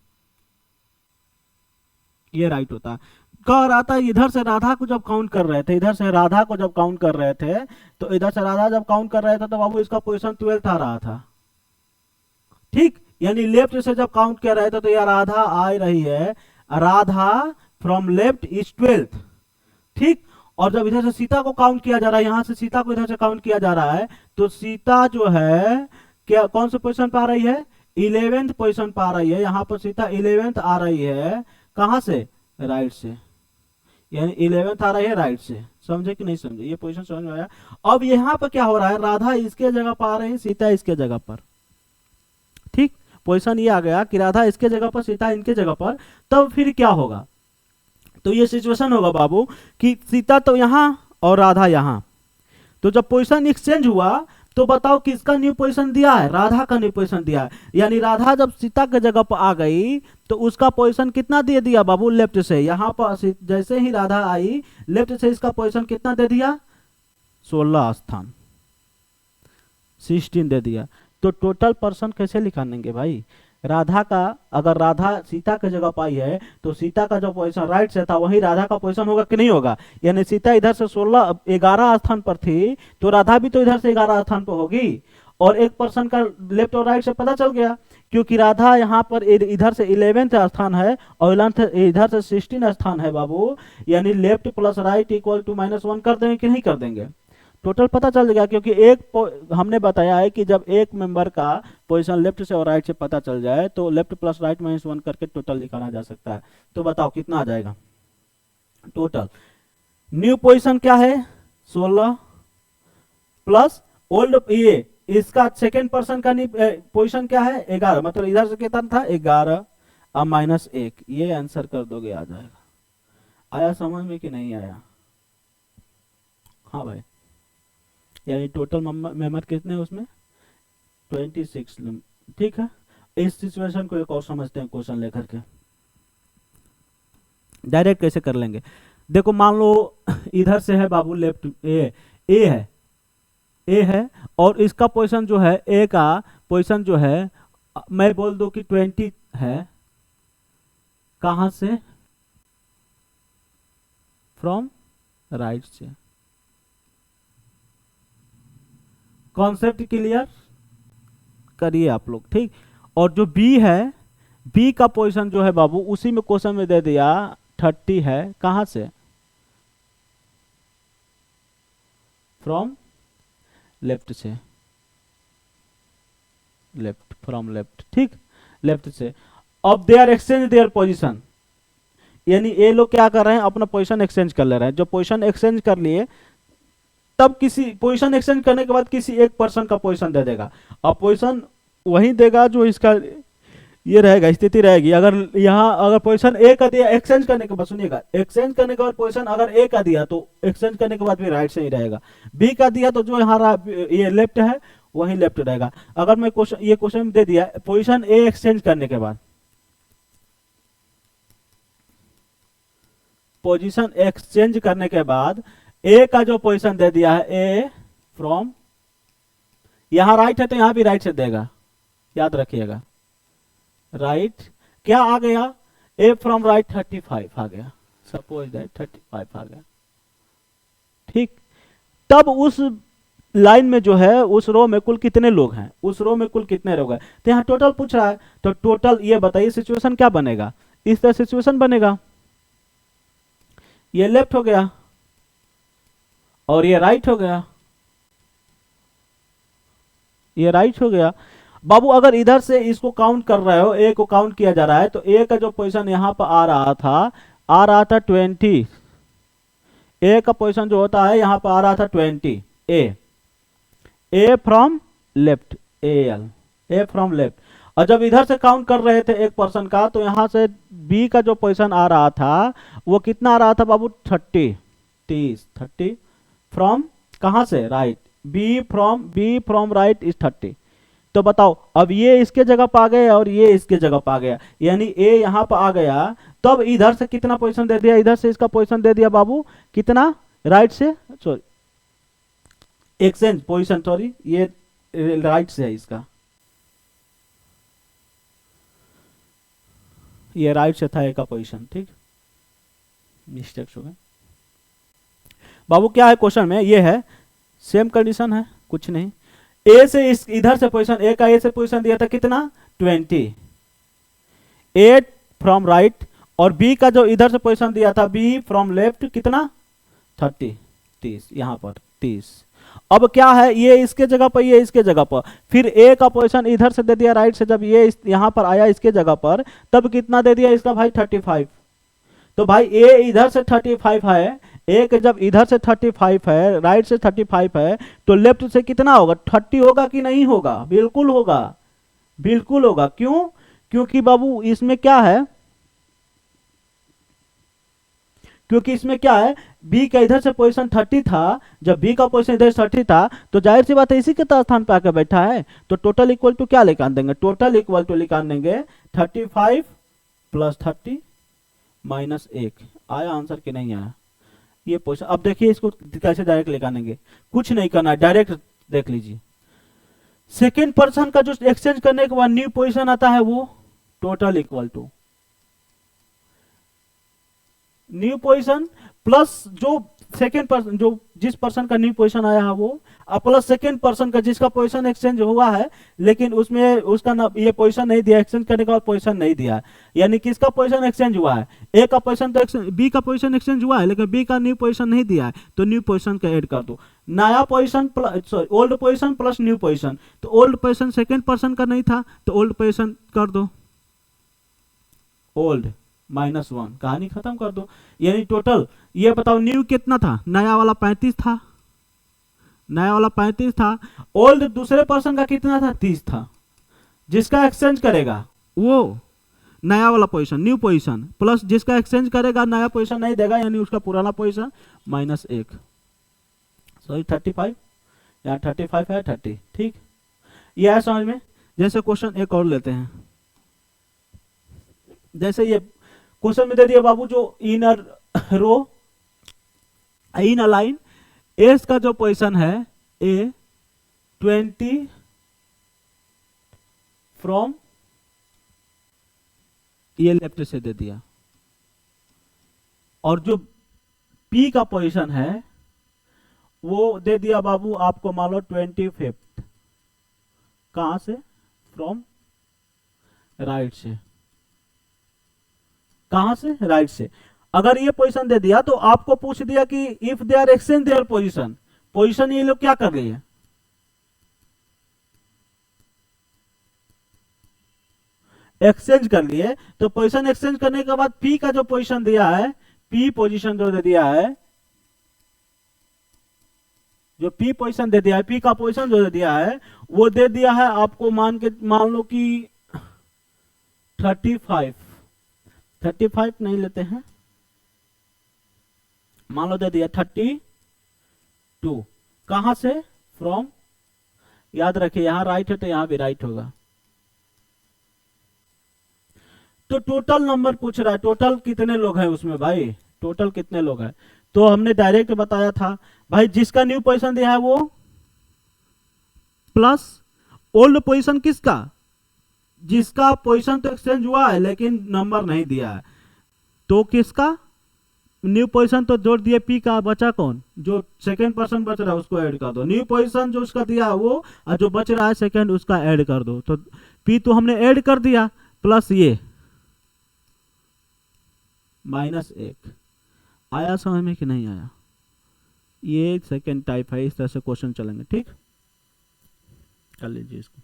ये राइट होता है। कह रहा था इधर से राधा को जब काउंट कर रहे थे, इधर से राधा को जब काउंट कर रहे थे, तो इधर से राधा जब काउंट कर रहे थे तो बाबू इसका पोजीशन 12th आ रहा था, ठीक, यानी लेफ्ट से जब काउंट कर रहे थे तो यह राधा आ रही है, Radha from left is 12th, ठीक। और जब इधर से सीता को काउंट किया जा रहा है, यहां से सीता को इधर से काउंट किया जा रहा है, तो सीता जो है क्या कौन से पोजीशन पे आ रही है? 11th पोजीशन पे आ रही है। यहां पर सीता 11th आ रही है, कहां से? राइट से, यानी 11th आ रही है राइट से। समझे कि नहीं समझे? ये पोजीशन समझ में आया? अब यहां पर क्या हो रहा है, राधा इसके जगह पर आ रही है, सीता इसके जगह पर, ठीक, पोजीशन ये आ गया कि राधा इसके जगह पर, सीता इनके जगह पर। तब फिर क्या होगा, तो ये सिचुएशन होगा बाबू कि सीता तो यहां और राधा यहां, तो जब पोजीशन एक्सचेंज हुआ तो बताओ किसका न्यू पोजीशन दिया है, राधा का न्यू पोजीशन दिया है। यानी राधा जब सीता के जगह पर आ गई तो उसका पोजीशन कितना दे दिया बाबू, लेफ्ट से। यहां पर जैसे ही राधा आई लेफ्ट से इसका पोजीशन कितना दे दिया, 16 स्थान, 16 दे दिया। तो टोटल पर्सन कैसे निकालेंगे भाई, राधा का, अगर राधा सीता की जगह पाई है तो सीता का जो पोजीशन राइट से था वही राधा का पोजीशन होगा कि नहीं होगा। यानी सीता इधर से 11 स्थान पर थी तो राधा भी तो इधर से 11 स्थान पर होगी। और एक पर्सन का लेफ्ट और राइट से पता चल गया, क्योंकि राधा यहाँ पर इधर से 11th स्थान है और इधर से 16 स्थान है बाबू। यानी left plus right equal to -1 कर देंगे कि नहीं कर देंगे, टोटल पता चल जाएगा। क्योंकि हमने बताया है कि जब एक मेंबर का पोजीशन लेफ्ट से और राइट से पता चल जाए तो लेफ्ट प्लस राइट -1 करके टोटल निकाला जा सकता है। तो बताओ कितना आ जाएगा टोटल। न्यू पोजीशन क्या है 16 प्लस ओल्ड, ये इसका सेकेंड पर्सन का पोजीशन क्या है 11, मतलब इधर से कितना था 11 अब -1, ये आंसर कर दोगे आ जाएगा। आया समझ में कि नहीं आया, हाँ भाई। यानी टोटल मेंबर कितने उसमें 26, ठीक है। इस सिचुएशन को एक और समझते हैं क्वेश्चन लेकर के, डायरेक्ट कैसे कर लेंगे। देखो मान लो इधर से है बाबू लेफ्ट ए है और इसका पोजीशन जो है ए का पोजीशन जो है मैं बोल दूं कि 20 है, कहां से, फ्रॉम राइट से। कॉन्सेप्ट क्लियर करिए आप लोग, ठीक। और जो बी है, बी का पोजीशन जो है बाबू उसी में क्वेश्चन में दे दिया 30 है, कहां से, फ्रॉम लेफ्ट से, लेफ्ट फ्रॉम लेफ्ट, ठीक, लेफ्ट से। अब they are exchange their position, यानी ये लोग क्या कर रहे हैं अपना पोजीशन एक्सचेंज कर ले रहे हैं। जो पोजीशन एक्सचेंज कर लिए तब किसी पोजीशन एक्सचेंज करने के बाद किसी एक पर्सन का पोजीशन दे देगा। अब पोजीशन वही देगा जो इसका ये रहेगा, स्थिति रहेगी। अगर यहाँ अगर पोजीशन ए का दिया एक्सचेंज करने के बाद, सुनिएगा, एक्सचेंज करने के बाद पोजीशन अगर ए का दिया तो एक्सचेंज करने के बाद भी राइट से ही रहेगा। बी का दिया तो जो यहाँ ये लेफ्ट है वही लेफ्ट रहेगा। अगर मैं ये क्वेश्चन दे दिया पोजीशन ए एक्सचेंज करने के बाद, पोजीशन एक्सचेंज करने के बाद ए का जो पोजीशन दे दिया है ए फ्रॉम, यहां राइट है तो यहां भी राइट से देगा, याद रखिएगा। राइट क्या आ गया, ए फ्रॉम राइट 35 आ गया, सपोज दैट 35 आ गया, ठीक। तब उस लाइन में जो है उस रो में कुल कितने लोग हैं, उस रो में कुल कितने लोग हैं, तो यहां टोटल पूछ रहा है। तो टोटल ये बताइए सिचुएशन क्या बनेगा, इस तरह सिचुएशन बनेगा, ये लेफ्ट हो गया और ये राइट हो गया, ये राइट हो गया बाबू। अगर इधर से इसको काउंट कर रहे हो, ए को काउंट किया जा रहा है, तो ए का जो पोजीशन यहां पर आ रहा था 20, ए का पोजीशन जो होता है यहां पर आ रहा था 20, A from left, A from left. और जब इधर से काउंट कर रहे थे एक पर्सन का तो यहां से बी का जो पोजीशन आ रहा था वो कितना आ रहा था बाबू 30 फ्रॉम कहां से, right, B from right is 30। तो बताओ अब ये इसके जगह पर आ गया और ये इसके जगह पर आ गया, यानी ए यहां पर आ गया, तब इधर से कितना पोजीशन दे दिया, इधर से इसका पोजीशन दे दिया बाबू कितना, राइट से, सॉरी एक्सचेंज पोजीशन, सॉरी ये राइट से है इसका, ये राइट से था ए का पोजीशन, ठीक, मिस्टेक्स हो गए बाबू। क्या है क्वेश्चन में, ये है सेम कंडीशन है, कुछ नहीं। ए से इस इधर से पोजीशन, ए का ए से पोजीशन दिया था कितना 20, 8 फ्रॉम राइट, और बी का जो इधर से पोजीशन दिया था बी फ्रॉम लेफ्ट कितना 30 यहां पर 30। अब क्या है, ये इसके जगह पर, ये इसके जगह पर, फिर ए का पोजीशन इधर से दे दिया राइट से, जब ये यहां पर आया इसके जगह पर तब कितना दे दिया इसका भाई 35। तो भाई ए इधर से 35 है, एक जब इधर से 35 है, राइट से 35 है, तो लेफ्ट से कितना होगा 30 होगा कि नहीं होगा, बिल्कुल होगा, बिल्कुल होगा। क्यों, क्योंकि बाबू इसमें क्या है, क्योंकि इसमें क्या है, बी का इधर से पोजीशन 30 था, जब बी का पोजीशन इधर 30 था तो जाहिर सी बात है इसी के स्थान पे आकर बैठा है, तो टोटल इक्वल टू क्या निकाल देंगे, टोटल इक्वल टू निकाल देंगे 35 प्लस 30 माइनस 1। आया आंसर कि नहीं आया, ये पोजीशन। अब देखिए इसको कैसे डायरेक्ट निकालेंगे, कुछ नहीं करना है, डायरेक्ट देख लीजिए। सेकेंड पर्सन का जो एक्सचेंज करने के बाद न्यू पोजीशन आता है वो total equal to new position plus जो सेकेंड पर्सन, जो जिस पर्सन का न्यू पोजीशन आया है वो, प्लस सेकेंड पर्सन का जिसका पोजीशन एक्सचेंज हुआ है लेकिन उसमें उसका ना ये पोजीशन नहीं दिया, एक्सचेंज करने के बाद पोजीशन नहीं दिया, यानी किसका पोजीशन एक्सचेंज हुआ है, ए का पोजीशन तो बी का पोजीशन एक्सचेंज हुआ है लेकिन बी का न्यू पोजीशन नहीं दिया है, तो न्यू पोजीशन का ऐड कर दो। नया position sorry old position plus new position, तो ओल्ड पोजीशन सेकेंड पर्सन का नहीं था तो ओल्ड पोजीशन कर दो ओल्ड -1, कहानी खत्म कर दो। यानी टोटल ये बताओ न्यू कितना था, नया वाला 35 था, नया वाला 35 था, ओल्ड दूसरे पर्सन का कितना था 30 था, जिसका एक्सचेंज करेगा वो नया वाला पोजीशन न्यू पोजीशन प्लस जिसका एक्सचेंज करेगा नया पोजीशन नहीं देगा यानी उसका पुराना पोजीशन -1, सॉरी 35, यहाँ 35 है 30, ठीक ये है समझ में। जैसे क्वेश्चन एक और लेते हैं, जैसे ये क्वेश्चन में दे दिया बाबू जो इनर रो इन अलाइन एस का जो पोजीशन है ए 20 फ्रॉम, ये लेफ्ट से दे दिया, और जो पी का पोजीशन है वो दे दिया बाबू आपको मान लो 25, कहां से, फ्रॉम राइट से, कहां से, राइट से। अगर ये पोजीशन दे दिया तो आपको पूछ दिया कि if they are exchange their position, position ये लोग क्या कर रही है, एक्सचेंज कर लिए, तो पोजीशन एक्सचेंज करने के बाद पी का जो पोजीशन दिया है, पी पोजीशन जो दे दिया है, जो पी पोजीशन दे दिया है, पी का पोजीशन जो दे दिया है वो दे दिया है आपको मान लो कि 35 नहीं लेते हैं, मान लो दे दिया 32, कहां से, फ्रॉम, याद रखिए यहां राइट है तो यहां भी राइट होगा। तो टोटल नंबर पूछ रहा है, टोटल कितने लोग हैं उसमें भाई, टोटल कितने लोग हैं, तो हमने डायरेक्ट बताया था भाई जिसका न्यू पोजीशन दिया है वो प्लस ओल्ड पोजीशन किसका, जिसका पोजीशन तो एक्सचेंज हुआ है लेकिन नंबर नहीं दिया है, तो किसका न्यू पोजीशन तो जोड़ दिए पी का, बचा कौन, जो सेकेंड पर्सन बच रहा है उसको ऐड कर दो, न्यू पोजीशन जो उसका दिया है वो, और जो बच रहा है सेकेंड उसका ऐड कर दो, तो पी तो हमने ऐड कर दिया प्लस ये -1। आया समझ में कि नहीं आया, ये सेकेंड टाइप है, इस तरह से क्वेश्चन चलेंगे, ठीक कर लीजिए इसको।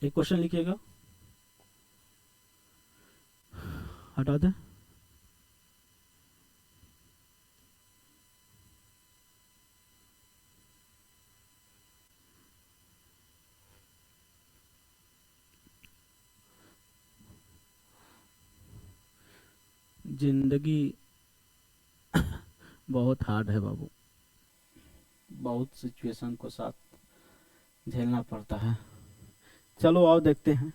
एक क्वेश्चन लिखिएगा, हटा दे, जिंदगी बहुत हार्ड है बाबू, बहुत सिचुएशन को साथ झेलना पड़ता है। चलो आओ देखते हैं,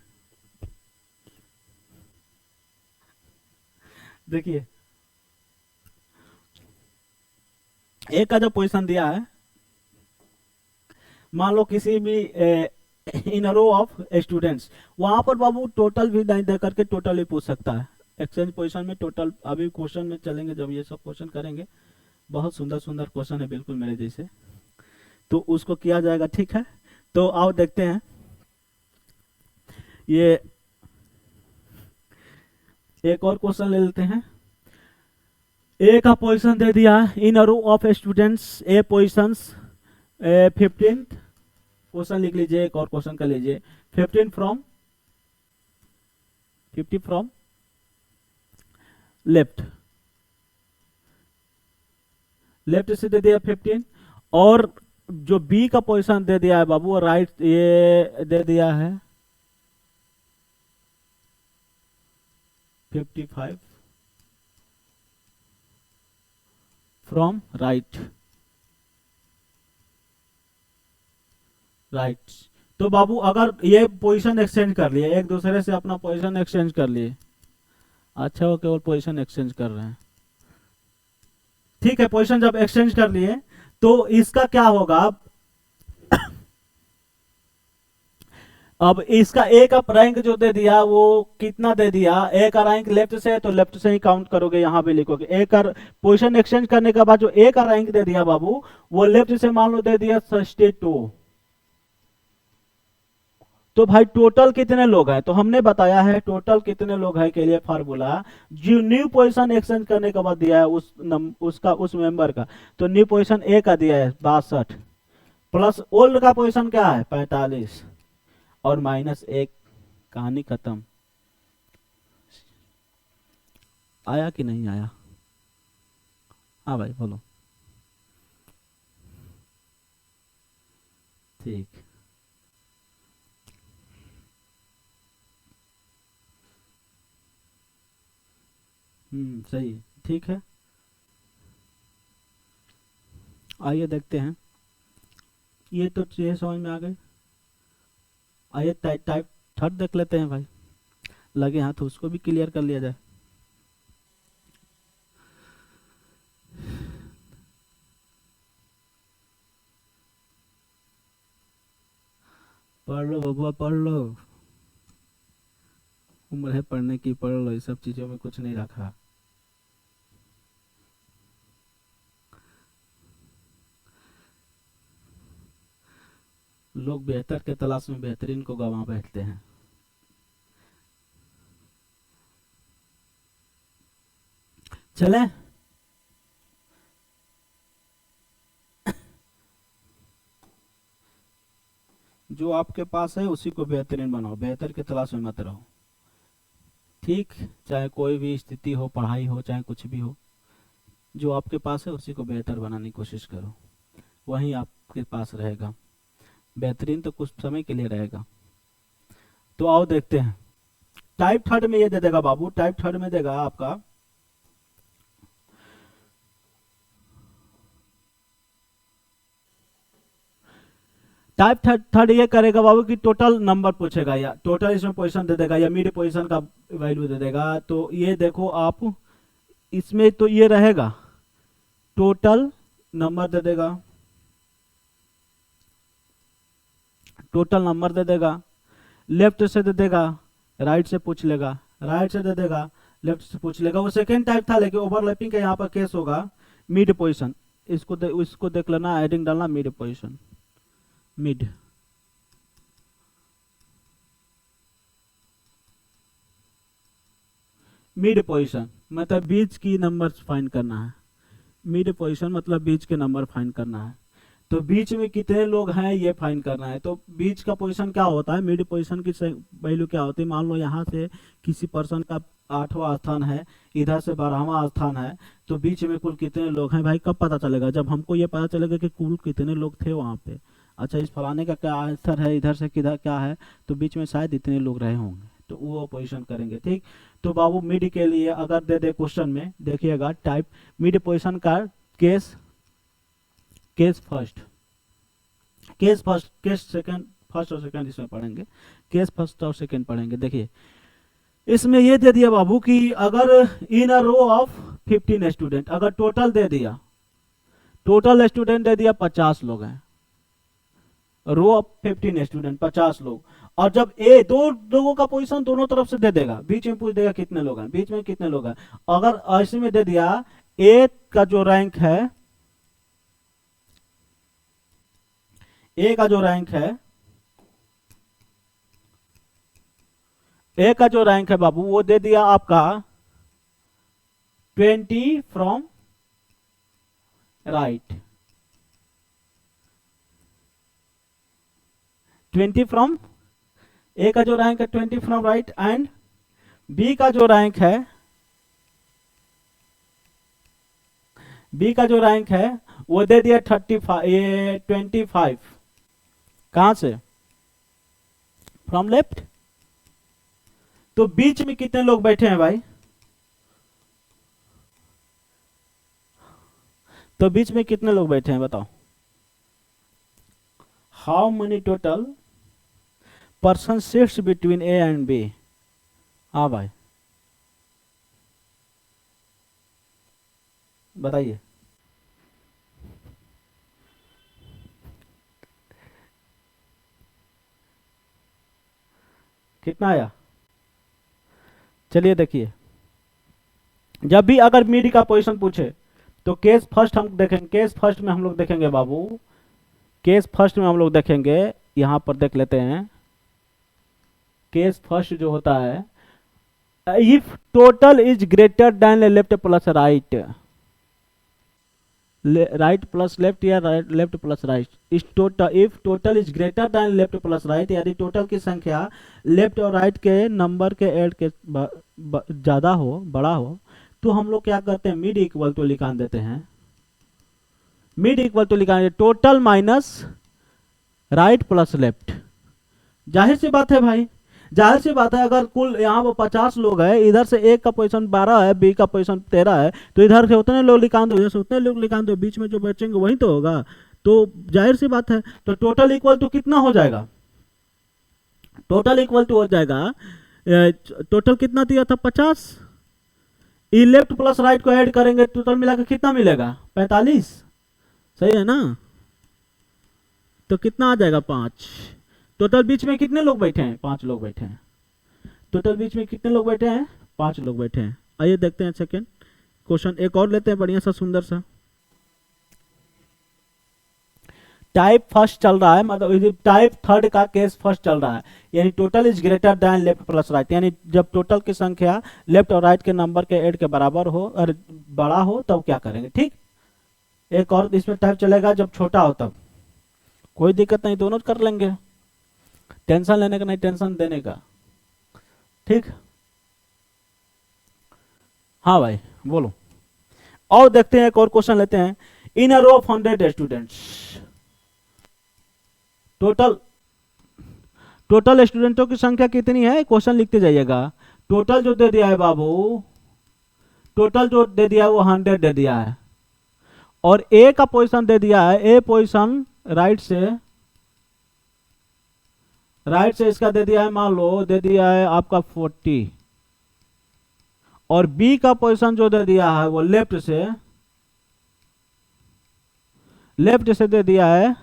देखिए ए का जो पोजीशन दिया है, मान लो किसी भी इन रो ऑफ स्टूडेंट्स, वहां पर बाबू टोटल भी नहीं दे करके टोटल ही पूछ सकता है, एक्सचेंज पोजीशन में टोटल, अभी क्वेश्चन में चलेंगे जब ये सब क्वेश्चन करेंगे, बहुत सुंदर सुंदर क्वेश्चन है बिल्कुल मेरे जैसे, तो उसको किया जाएगा, ठीक है। तो आओ देखते हैं, ये एक और क्वेश्चन ले लेते हैं। ए का पोजीशन दे दिया in a row of students, A positions 15, question लिख लीजिए, एक और क्वेश्चन कर लीजिए, 50 फ्रॉम लेफ्ट, लेफ्ट से दे दिया 15, और जो बी का पोजीशन दे दिया है बाबू राइट, ये दे दिया है 55, फ्रॉम राइट। राइट। तो बाबू अगर ये पोजीशन एक्सचेंज कर लिए, एक दूसरे से अपना पोजीशन एक्सचेंज कर लिए, अच्छा वो केवल पोजीशन एक्सचेंज कर रहे हैं, ठीक है। पोजीशन जब एक्सचेंज कर लिए तो इसका क्या होगा, अब इसका ए का रैंक जो दे दिया वो कितना दे दिया, ए का रैंक लेफ्ट से है तो लेफ्ट से ही काउंट करोगे, यहां भी लिखोगे ए का पोजीशन एक्सचेंज करने के बाद जो ए का रैंक दे दिया बाबू वो लेफ्ट से मान लो दे दिया 62। तो भाई टोटल कितने लोग हैं, तो हमने बताया है टोटल कितने लोग हैं के लिए फार्मूला, जो न्यू पोजीशन एक्सचेंज करने के बाद दिया है उसका उस मेंबर का, तो न्यू पोजीशन ए का दिया है 62 प्लस ओल्ड का पोजीशन क्या है 45 और माइनस 1, कहानी खत्म। आया कि नहीं आया? हाँ भाई बोलो। ठीक। सही, ठीक है। आइए देखते हैं, ये तो चीजें समझ में आ गई। आइए टाइप थर्ड देख लेते हैं भाई, लगे हाथ उसको भी क्लियर कर लिया जाए। पढ़ लो बबुआ पढ़ लो, उम्र है पढ़ने की, पढ़ लो, ये सब चीजों में कुछ नहीं रखा। लोग बेहतर के तलाश में बेहतरीन को गंवा बैठते हैं। चले, जो आपके पास है उसी को बेहतरीन बनाओ, बेहतर के तलाश में मत रहो, ठीक। चाहे कोई भी स्थिति हो, पढ़ाई हो, चाहे कुछ भी हो, जो आपके पास है उसी को बेहतर बनाने की कोशिश करो, वही आपके पास रहेगा। बेहतरीन तो कुछ समय के लिए रहेगा। तो आओ देखते हैं, टाइप थर्ड में ये दे देगा बाबू, टाइप थर्ड में देगा आपका टाइप थर्ड ये करेगा बाबू कि टोटल नंबर पूछेगा, या टोटल इसमें पोजीशन दे देगा, या मिड पोजीशन का वैल्यू दे देगा। तो ये देखो आप, इसमें तो ये रहेगा टोटल नंबर दे देगा, टोटल नंबर दे देगा, लेफ्ट से दे देगा, राइट से पूछ लेगा, राइट से दे देगा, लेफ्ट से पूछ लेगा। वो सेकेंड टाइप था, लेकिन ओवरलैपिंग का यहाँ पर केस होगा। मिड पोजीशन, इसको देख लेना, हेडिंग डालना mid position, mid. Mid position मतलब बीच की नंबर फाइंड करना है, मिड पोजीशन मतलब बीच के नंबर फाइंड करना है। तो बीच में कितने लोग हैं ये फाइंड करना है। तो बीच का पोजीशन क्या होता है, मिड पोजीशन की वैल्यू क्या होती है, मान लो यहाँ से किसी पर्सन का 8वां स्थान है, इधर से 12वां स्थान है, तो बीच में कुल कितने लोग हैं भाई, कब पता चलेगा, जब हमको ये पता चलेगा कि कुल कितने लोग थे वहाँ पे। अच्छा इस फलाने का क्या आंसर है, इधर से किधर क्या है, तो बीच में शायद इतने लोग रहे होंगे, तो वो पोजीशन करेंगे, ठीक। तो बाबू मिड के लिए अगर दे दे क्वेश्चन में, देखिएगा टाइप मिड पोजीशन का case, case first, case first, case second, first और सेकंड इसमें पढ़ेंगे, केस फर्स्ट और सेकंड पढ़ेंगे। देखिए इसमें ये दे दिया बाबू कि अगर इन अ रो ऑफ 15 स्टूडेंट, अगर टोटल दे दिया, टोटल स्टूडेंट दे दिया 50 लोग हैं, रो ऑफ 15 स्टूडेंट 50 लोग, और जब ए दो लोगों का पोजीशन दोनों तरफ से दे देगा, बीच में पूछ देगा कितने लोग हैं, बीच में कितने लोग हैं। अगर ऐसे में दे दिया ए का जो रैंक है, ए का जो रैंक है, ए का जो रैंक है बाबू वो दे दिया आपका 20 फ्रॉम राइट, 20 फ्रॉम, ए का जो रैंक है 20 फ्रॉम राइट, एंड बी का जो रैंक है, बी का जो रैंक है वो दे दिया 35, ये 25, कहां से, फ्रॉम लेफ्ट। तो बीच में कितने लोग बैठे हैं भाई, तो बीच में कितने लोग बैठे हैं बताओ। How many total person sits between A and B. हाँ भाई बताइए। कितना आया? चलिए देखिए, जब भी अगर मिड का पोजीशन पूछे तो केस फर्स्ट हम देखेंगे। केस फर्स्ट में हम लोग देखेंगे बाबू, केस फर्स्ट में हम लोग देखेंगे, यहां पर देख लेते हैं। केस फर्स्ट जो होता है, if total is greater than left plus right, right plus left या राइट लेफ्ट प्लस राइट, इस total if total is greater than left plus right, यदि टोटल की संख्या लेफ्ट और राइट के नंबर के ऐड के ज्यादा हो, बड़ा हो, तो हम लोग क्या करते हैं, मिड इक्वल टू निकाल देते हैं। मिड इक्वल टू निकाल, total minus right plus left. जाहिर सी बात है भाई, जाहिर सी बात है, अगर कुल यहाँ पर 50 लोग हैं, इधर से ए का पोजीशन 12 है, बी का पोजीशन 13 है, तो इधर से उतने लोग निकाल दो, जैसे उतने लोग निकाल दो, बीच में जो बचेंगे वही तो होगा। तो जाहिर सी बात है, तो टोटल इक्वल टू कितना हो जाएगा, टोटल इक्वल टू हो जाएगा, टोटल कितना दिया था 50, ई लेफ्ट प्लस राइट को ऐड करेंगे, टोटल मिलाकर कितना मिलेगा 45, सही है ना। तो कितना आ जाएगा 5। टोटल बीच में कितने लोग बैठे हैं, 5 लोग बैठे हैं। टोटल बीच में कितने लोग बैठे हैं, 5 लोग बैठे हैं। आइए देखते हैं सेकेंड क्वेश्चन, एक और लेते हैं बढ़िया सा सुंदर सा। टाइप फर्स्ट चल रहा है, मतलब टाइप थर्ड का केस फर्स्ट चल रहा है, यानी total is greater than left plus right, यानी जब टोटल की संख्या लेफ्ट और राइट के नंबर के ऐड के बराबर हो और बड़ा हो तब क्या करेंगे, ठीक। एक और इसमें टाइप चलेगा जब छोटा हो तब, कोई दिक्कत नहीं, दोनों कर लेंगे, टेंशन लेने का नहीं, टेंशन देने का, ठीक। हाँ भाई बोलो। और देखते हैं एक और क्वेश्चन लेते हैं। In a row of 100 students, total स्टूडेंटों की संख्या कितनी है, क्वेश्चन लिखते जाइएगा। टोटल जो दे दिया है बाबू, टोटल जो दे दिया है वो 100 दे दिया है, और ए का पोजीशन दे दिया है, ए पोजीशन राइट से इसका दे दिया है, मान लो दे दिया है आपका 40, और बी का पोजीशन जो दे दिया है वो लेफ्ट से दे दिया है,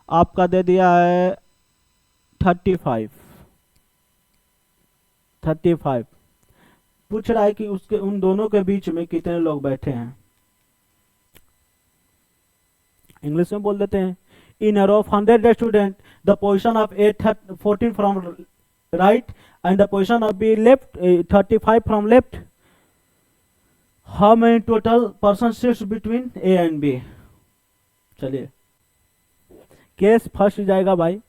आपका दे दिया है 35। पूछ रहा है कि उसके उन दोनों के बीच में कितने लोग बैठे हैं। इंग्लिश में बोल देते हैं, in a row of 100 student the position of A 14 from right and the position of B left 35 from left, how many total person sits between A and B. चलिए केस फर्स्ट जाएगा भाई,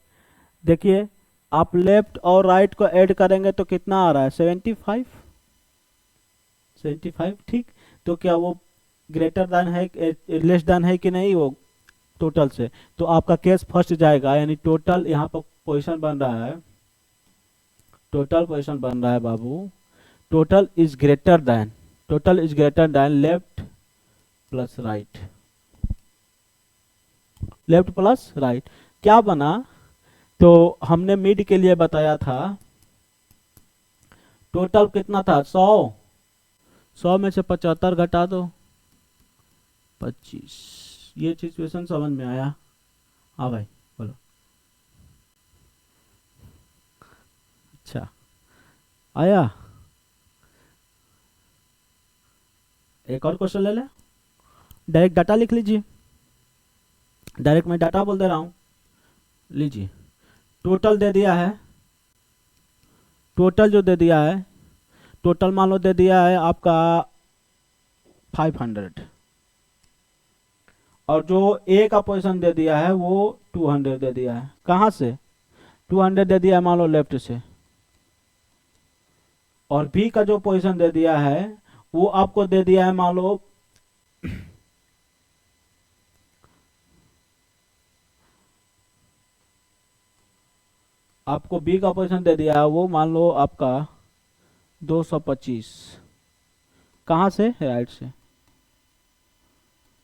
देखिए आप left और right को add करेंगे तो कितना आ रहा है 75, ठीक। तो क्या वो ग्रेटर देन है, लेस देन है कि नहीं वो टोटल से, तो आपका केस फर्स्ट जाएगा, यानी टोटल यहाँ पर पोजीशन बन रहा है, टोटल पोजीशन बन रहा है बाबू, total is greater than left plus right, left plus right. क्या बना, तो हमने मिड के लिए बताया था, टोटल कितना था 100 में से 75 घटा दो 25, ये सिचुएशन समझ में आया। हाँ भाई बोलो। अच्छा आया, एक और क्वेश्चन ले ले, डायरेक्ट डाटा लिख लीजिए, डायरेक्ट मैं डाटा बोल दे रहा हूं, लीजिए। टोटल दे दिया है, टोटल जो दे दिया है, टोटल मान लो दे दिया है आपका 500, और जो ए का पोजीशन दे दिया है वो 200 दे दिया है। कहां से 200 दे दिया है, मान लो लेफ्ट से, और बी का जो पोजीशन दे दिया है वो आपको दे दिया है, मान लो आपको बी का पोजीशन दे दिया है वो मान लो आपका 225, कहां से, राइट से।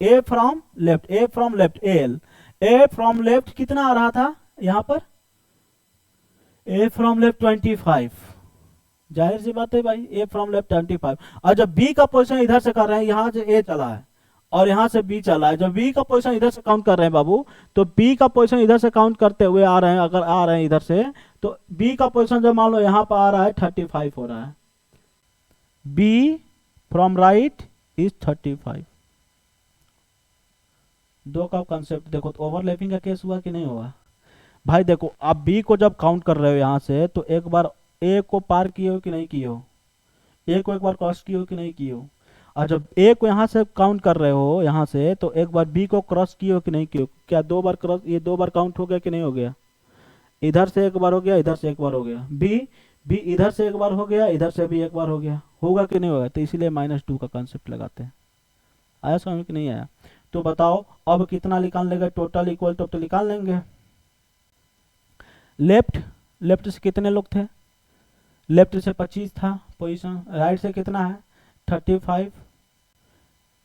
A from left L, A from left कितना आ रहा था यहां पर, ए फ्रॉम लेफ्ट 25, जाहिर सी बात है भाई, ए फ्रॉम लेफ्ट 25। और जब बी का पोजीशन इधर से कर रहे हैं, यहां से ए चला है और यहां से बी चला है, जब बी का पोजीशन इधर से काउंट कर रहे हैं बाबू, तो बी का पोजीशन इधर से काउंट करते हुए आ रहे हैं, अगर आ रहे हैं इधर से, तो बी का पोजीशन जब मान लो यहां पर आ रहा है 35 हो रहा है, बी फ्रॉम राइट इज 35। दो का कंसेप्ट देखो, तो ओवरलैपिंग का केस हुआ कि नहीं हुआ भाई। देखो आप बी को जब काउंट कर रहे हो यहां से, तो एक बार ए को पार किए हो कि नहीं किए हो, ए को एक बार क्रॉस किए हो कि नहीं किए हो, और जब ए को यहां से काउंट कर रहे हो यहां से, तो एक बार बी को क्रॉस किए हो कि नहीं किए हो, क्या दो बार क्रॉस, ये दो बार काउंट हो गया कि नहीं हो गया, इधर से एक बार हो गया, इधर से एक बार हो गया, बी बी इधर से एक बार हो गया, इधर से भी एक बार हो गया, होगा कि नहीं होगा, तो इसीलिए -2 का कंसेप्ट लगाते हैं। आया समझ में कि नहीं आया। तो बताओ अब कितना निकाल लेगा, टोटल इक्वल टोटल निकाल लेंगे। लेफ्ट लेफ्ट से कितने लोग थे, लेफ्ट से 25 था पोजीशन, राइट से कितना है 35,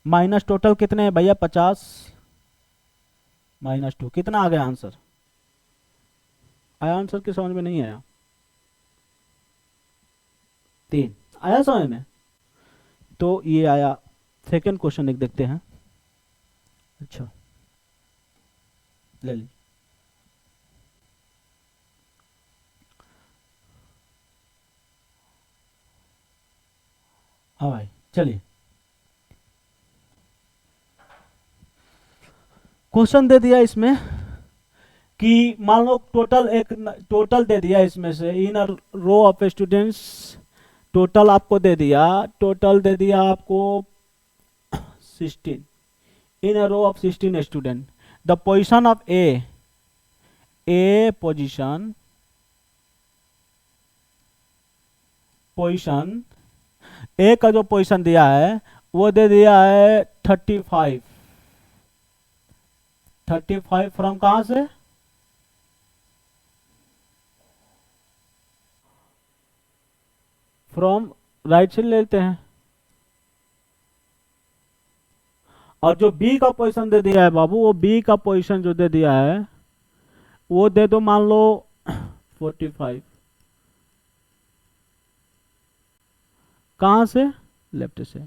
माइनस टोटल कितने हैं भैया 50, -2, कितना आ गया आंसर, आया आंसर की समझ में नहीं आया, 3 आया समझ में। तो ये आया। सेकंड क्वेश्चन एक देखते हैं। अच्छा ले ली। हाँ भाई चलिए, क्वेश्चन दे दिया इसमें कि मान लो टोटल दे दिया इसमें से, in row of students, total आपको दे दिया, टोटल दे दिया आपको 16, in a row of 16 student, the position of A position A का जो पोजीशन दिया है वो दे दिया है 35, 35 फ्रॉम कहां से, फ्रॉम राइट से लेते हैं, और जो बी का पोजीशन दे दिया है बाबू, वो बी का पोजीशन जो दे दिया है वो दे दो मान लो 45, कहां से, लेफ्ट से,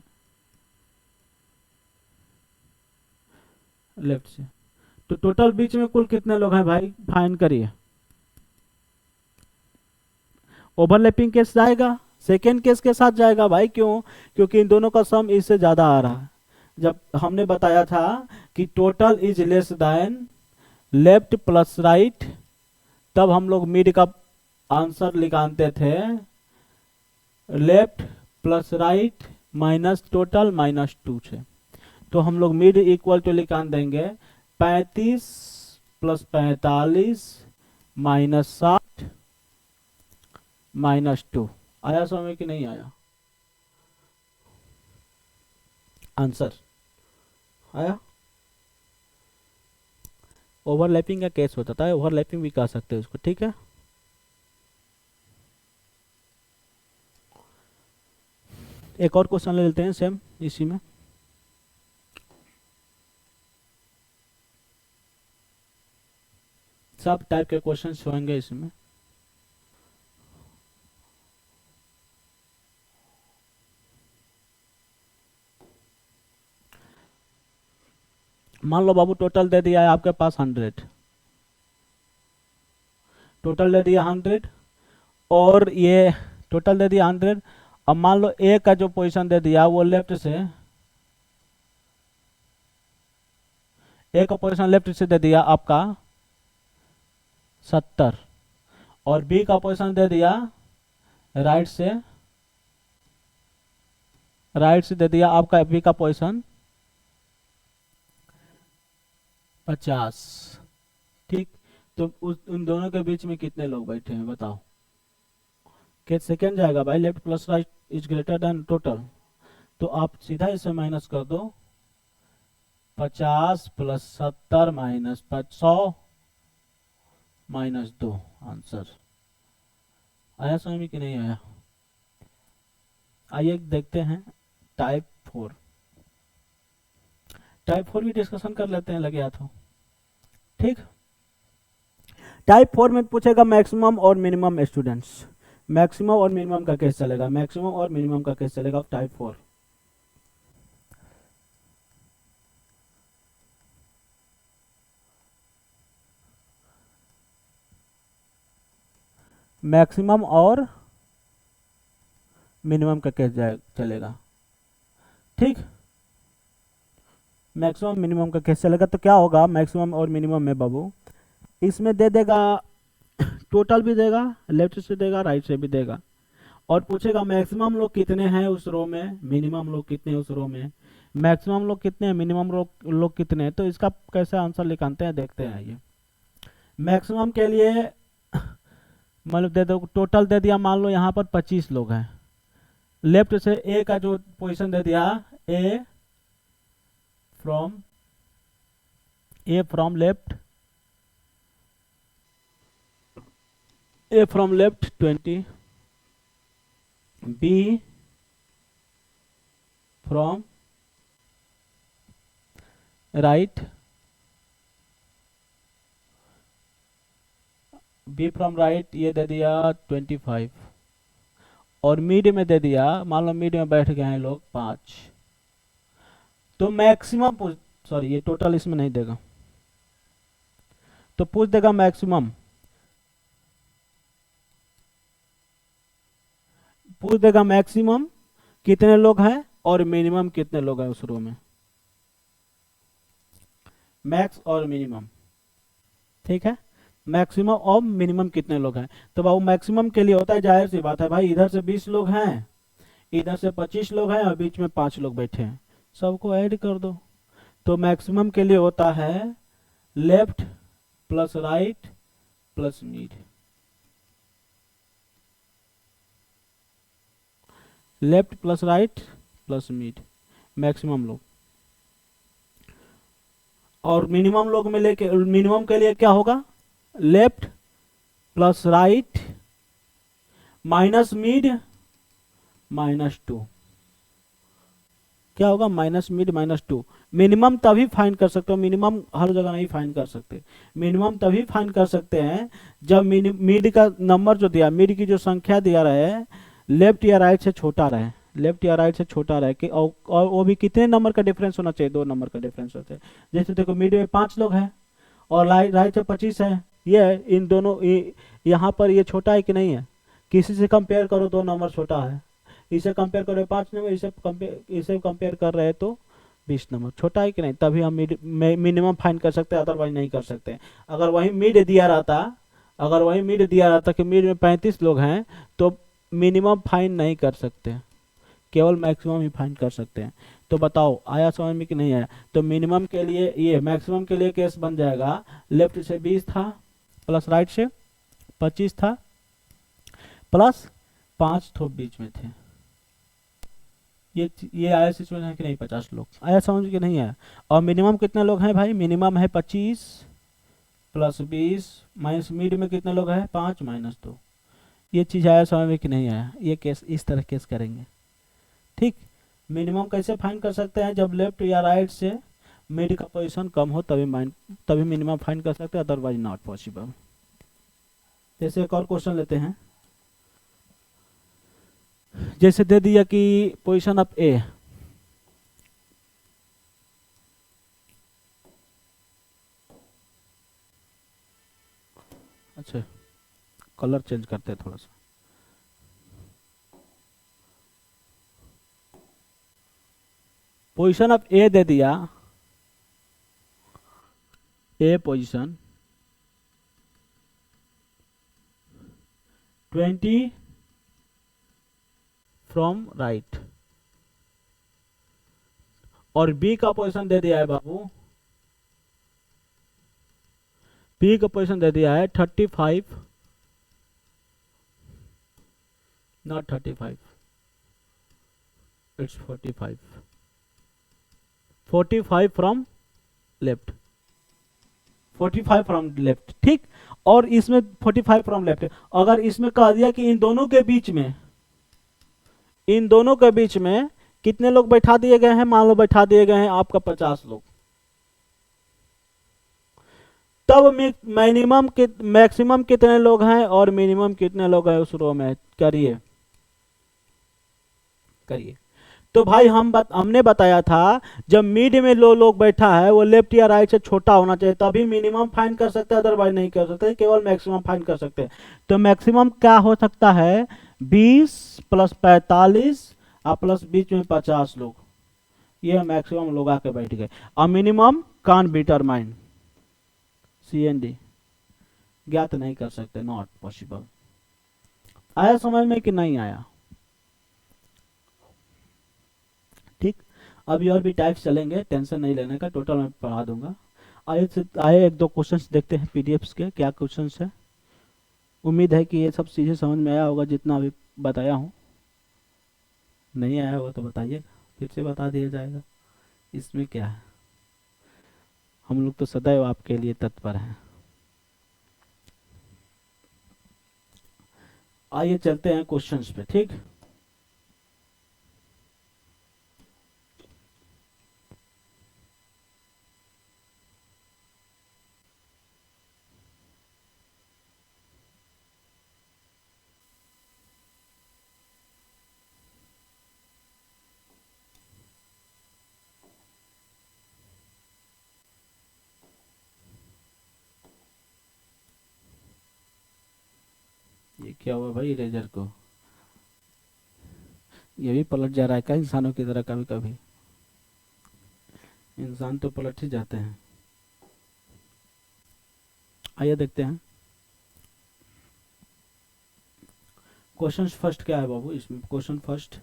लेफ्ट से। तो टोटल बीच में कुल कितने लोग हैं भाई, फाइन करिए। ओवरलैपिंग केस जाएगा, सेकेंड केस के साथ जाएगा भाई, क्यों, क्योंकि इन दोनों का सम इससे ज्यादा आ रहा है। जब हमने बताया था कि total is less than left plus right, तब हम लोग मिड का आंसर निकालते थे, left plus right minus total -2 से। तो हम लोग मिड इक्वल टू निकाल देंगे 35 + 45 -60 -2। आया समझ में कि नहीं आया, आंसर आया। ओवरलैपिंग का केस होता था, ओवरलैपिंग भी कह सकते हैं उसको, ठीक है। एक और क्वेश्चन ले लेते हैं सेम इसी में। सब टाइप के क्वेश्चन होंगे इसमें। मान लो बाबू टोटल दे दिया है आपके पास 100, टोटल दे दिया 100, और ये टोटल दे दिया 100। अब मान लो ए का जो पोजीशन दे दिया वो लेफ्ट से, ए का पोजीशन लेफ्ट से दे दिया आपका 70, और बी का पोजीशन दे दिया राइट से, दे दिया आपका बी का पोजीशन 50, ठीक। तो उन दोनों के बीच में कितने लोग बैठे हैं बताओ, के सेकेंड जाएगा भाई, left plus right is greater then total, तो आप सीधा इसे माइनस कर दो, 50 + 70 -100 -2, आंसर आया समझ में कि नहीं आया। आइए देखते हैं टाइप 4। टाइप 4 भी डिस्कशन कर लेते हैं लगे हाथों। ठीक, टाइप 4 में पूछेगा मैक्सिमम और मिनिमम स्टूडेंट्स, मैक्सिमम और मिनिमम का केस चलेगा, मैक्सिमम और मिनिमम का केस चलेगा टाइप 4। मैक्सिमम और मिनिमम का केस चलेगा। ठीक, मैक्सिमम मिनिमम का केस चलेगा। तो क्या होगा मैक्सिमम और मिनिमम में बाबू, इसमें दे देगा टोटल भी देगा, लेफ्ट से देगा राइट से भी देगा, और पूछेगा मैक्सिमम लोग कितने हैं उस रो में, मिनिमम लोग कितने हैं उस रो में, मैक्सिमम लोग कितने हैं, मिनिमम लोग कितने हैं। तो इसका कैसे आंसर निकालते हैं देखते हैं। ये मैक्सिमम के लिए मतलब दे दो, टोटल दे दिया, मान लो यहाँ पर 25 लोग हैं, लेफ्ट से ए का जो पोजीशन दे दिया, A from left 20, B from right, ये दे दिया 25, और मिड में दे दिया, मान लो मिड में बैठ गए हैं लोग 5। तो मैक्सिमम सॉरी ये टोटल इसमें नहीं देगा, तो पूछ देगा मैक्सिमम, पूछ देगा मैक्सिमम कितने लोग हैं और मिनिमम कितने लोग हैं उस रो में, मैक्स और मिनिमम। ठीक है, मैक्सिमम और मिनिमम कितने लोग हैं। तो बाबू मैक्सिमम के लिए होता है, जाहिर सी बात है भाई, इधर से 20 लोग हैं, इधर से 25 लोग हैं, और बीच में 5 लोग बैठे हैं, सबको ऐड कर दो। तो मैक्सिमम के लिए होता है left plus right plus mid, left plus right plus mid, maximum लोग। और मिनिमम लोग में लेके, मिनिमम के लिए क्या होगा, left plus right minus mid -2, क्या होगा माइनस मिड -2। मिनिमम तभी फाइंड कर सकते हो, मिनिमम हर जगह नहीं फाइंड कर सकते, मिनिमम तभी फाइंड कर सकते हैं जब मिड का नंबर जो दिया, मिड की जो संख्या दिया रहे लेफ्ट या राइट से छोटा रहे, लेफ्ट या राइट से छोटा रहे कि, और वो भी कितने नंबर का डिफरेंस होना चाहिए, 2 नंबर का डिफरेंस होना चाहिए। जैसे देखो मिड में 5 लोग हैं और राइट से 25 है, ये इन दोनों यहाँ पर ये छोटा है कि नहीं है, किसी से कंपेयर करो 2 नंबर छोटा है, इसे कंपेयर करो 5 नंबर, इसे कंपेयर कर रहे हैं तो 20 नंबर छोटा है कि नहीं, तभी हम मिनिमम फाइंड कर सकते हैं, अदरवाइज नहीं कर सकते। अगर वही मिड दिया रहता कि मिड में 35 लोग हैं तो मिनिमम फाइंड नहीं कर सकते, केवल मैक्सिमम ही फाइंड कर सकते हैं। तो बताओ आया समझ में कि नहीं आया। तो मिनिमम के लिए, ये मैक्सिमम के लिए केस बन जाएगा, लेफ्ट से 20 था प्लस राइट से 25 था प्लस 5 तो बीच में थे, ये आया सिचुएशन है कि नहीं, 50 लोग आया समझ के नहीं आया। और मिनिमम कितने लोग हैं भाई, मिनिमम है 25 प्लस 20 माइनस मिड में कितने लोग हैं 5 -2, ये चीज आया समझ में कि नहीं आया। ये केस इस तरह केस करेंगे। ठीक, मिनिमम कैसे फाइंड कर सकते हैं, जब लेफ्ट या राइट से मिड का पोजीशन कम हो तभी मिनिमम फाइंड कर सकते हैं, अदरवाइज नॉट पॉसिबल। जैसे एक और क्वेश्चन लेते हैं, जैसे दे दिया कि पोजीशन ऑफ ए, अच्छा कलर चेंज करते हैं थोड़ा सा, पोजीशन ऑफ ए दे दिया, ए पोजीशन 20 फ्रॉम राइट, और बी का पोजीशन दे दिया है बाबू, बी का पोजीशन दे दिया है 35, not 35, it's 45 from left, 45 from left. ठीक, और इसमें 45 फ्रॉम लेफ्ट, अगर इसमें कह दिया कि इन दोनों के बीच में कितने लोग बैठा दिए गए हैं, मान लो बैठा दिए गए हैं आपका 50 लोग, तब मिनिमम मैक्सिमम कितने लोग हैं और मिनिमम कितने लोग हैं उस रो में, करिए करिए। तो भाई हमने बताया था जब मिड में लोग बैठा है वो लेफ्ट या राइट से छोटा होना चाहिए, तभी मिनिमम फाइंड कर सकते हैं, अदरवाइज नहीं कर सकते, केवल मैक्सिमम फाइंड कर सकते हैं। तो मैक्सिमम क्या हो सकता है, 20 प्लस 45 और प्लस बीच में 50 लोग, ये मैक्सिमम लोग आके बैठ गए। और minimum can be determine, CND ज्ञात नहीं कर सकते, नॉट पॉसिबल। आया समझ में कि नहीं आया? ठीक, अभी और भी टाइप्स चलेंगे, टेंशन नहीं लेने का, टोटल मैं पढ़ा दूंगा। आए एक दो क्वेश्चंस देखते हैं पीडीएफ्स के, क्या क्वेश्चंस है। उम्मीद है कि ये सब चीज़ें समझ में आया होगा जितना अभी बताया हूँ। नहीं आया होगा तो बताइए, फिर से बता दिया जाएगा, इसमें क्या है, हम लोग तो सदैव आपके लिए तत्पर हैं। आइए चलते हैं क्वेश्चंस पे, ठीक। ये क्या हुआ भाई, इरेजर को ये भी पलट जा रहा है क्या इंसानों की तरह? कभी कभी इंसान तो पलट ही जाते हैं। आइए देखते हैं क्वेश्चन फर्स्ट क्या है बाबू इसमें। Question first,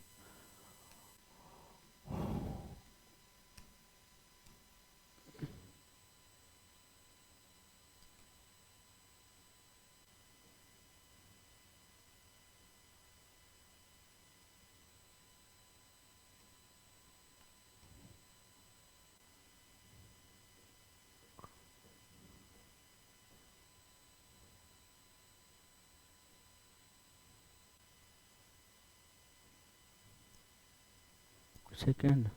second,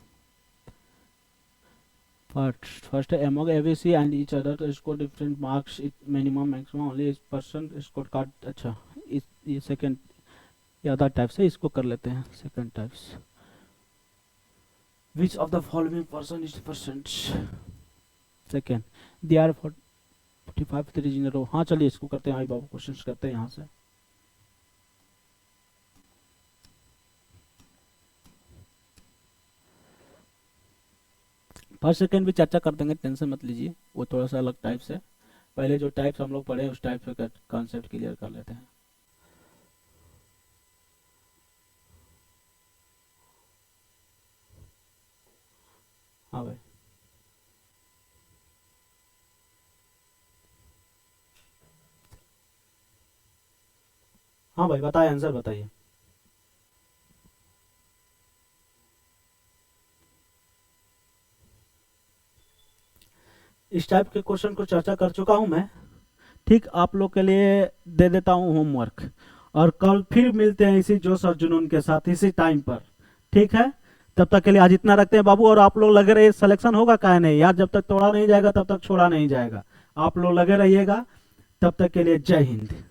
first among ABC and each other to score different marks, it minimum maximum only इस person score कार्ड। अच्छा ये सेकंड, ये अदर टाइप से इसको कर लेते हैं second types. Which of the following person is percent second, they are 45 3 in row. हाँ चलिए इसको करते हैं, आई बाबू क्वेश्चन करते हैं यहाँ से। फर्स्ट सेकंड भी चर्चा कर देंगे, टेंशन मत लीजिए, वो थोड़ा सा अलग टाइप से। पहले जो टाइप्स हम लोग पढ़े उस टाइप से कॉन्सेप्ट क्लियर कर लेते हैं। हाँ भाई, हाँ भाई बताइए, आंसर बताइए। इस टाइप के क्वेश्चन को चर्चा कर चुका हूं मैं, ठीक। आप लोग के लिए दे देता हूं होमवर्क, और कल फिर मिलते हैं इसी जोश और जुनून के साथ इसी टाइम पर, ठीक है। तब तक के लिए आज इतना रखते हैं बाबू, और आप लोग लगे रहिए, सिलेक्शन होगा काहे नहीं यार, जब तक तोड़ा नहीं जाएगा तब तक छोड़ा नहीं जाएगा। आप लोग लगे रहिएगा, तब तक के लिए जय हिंद।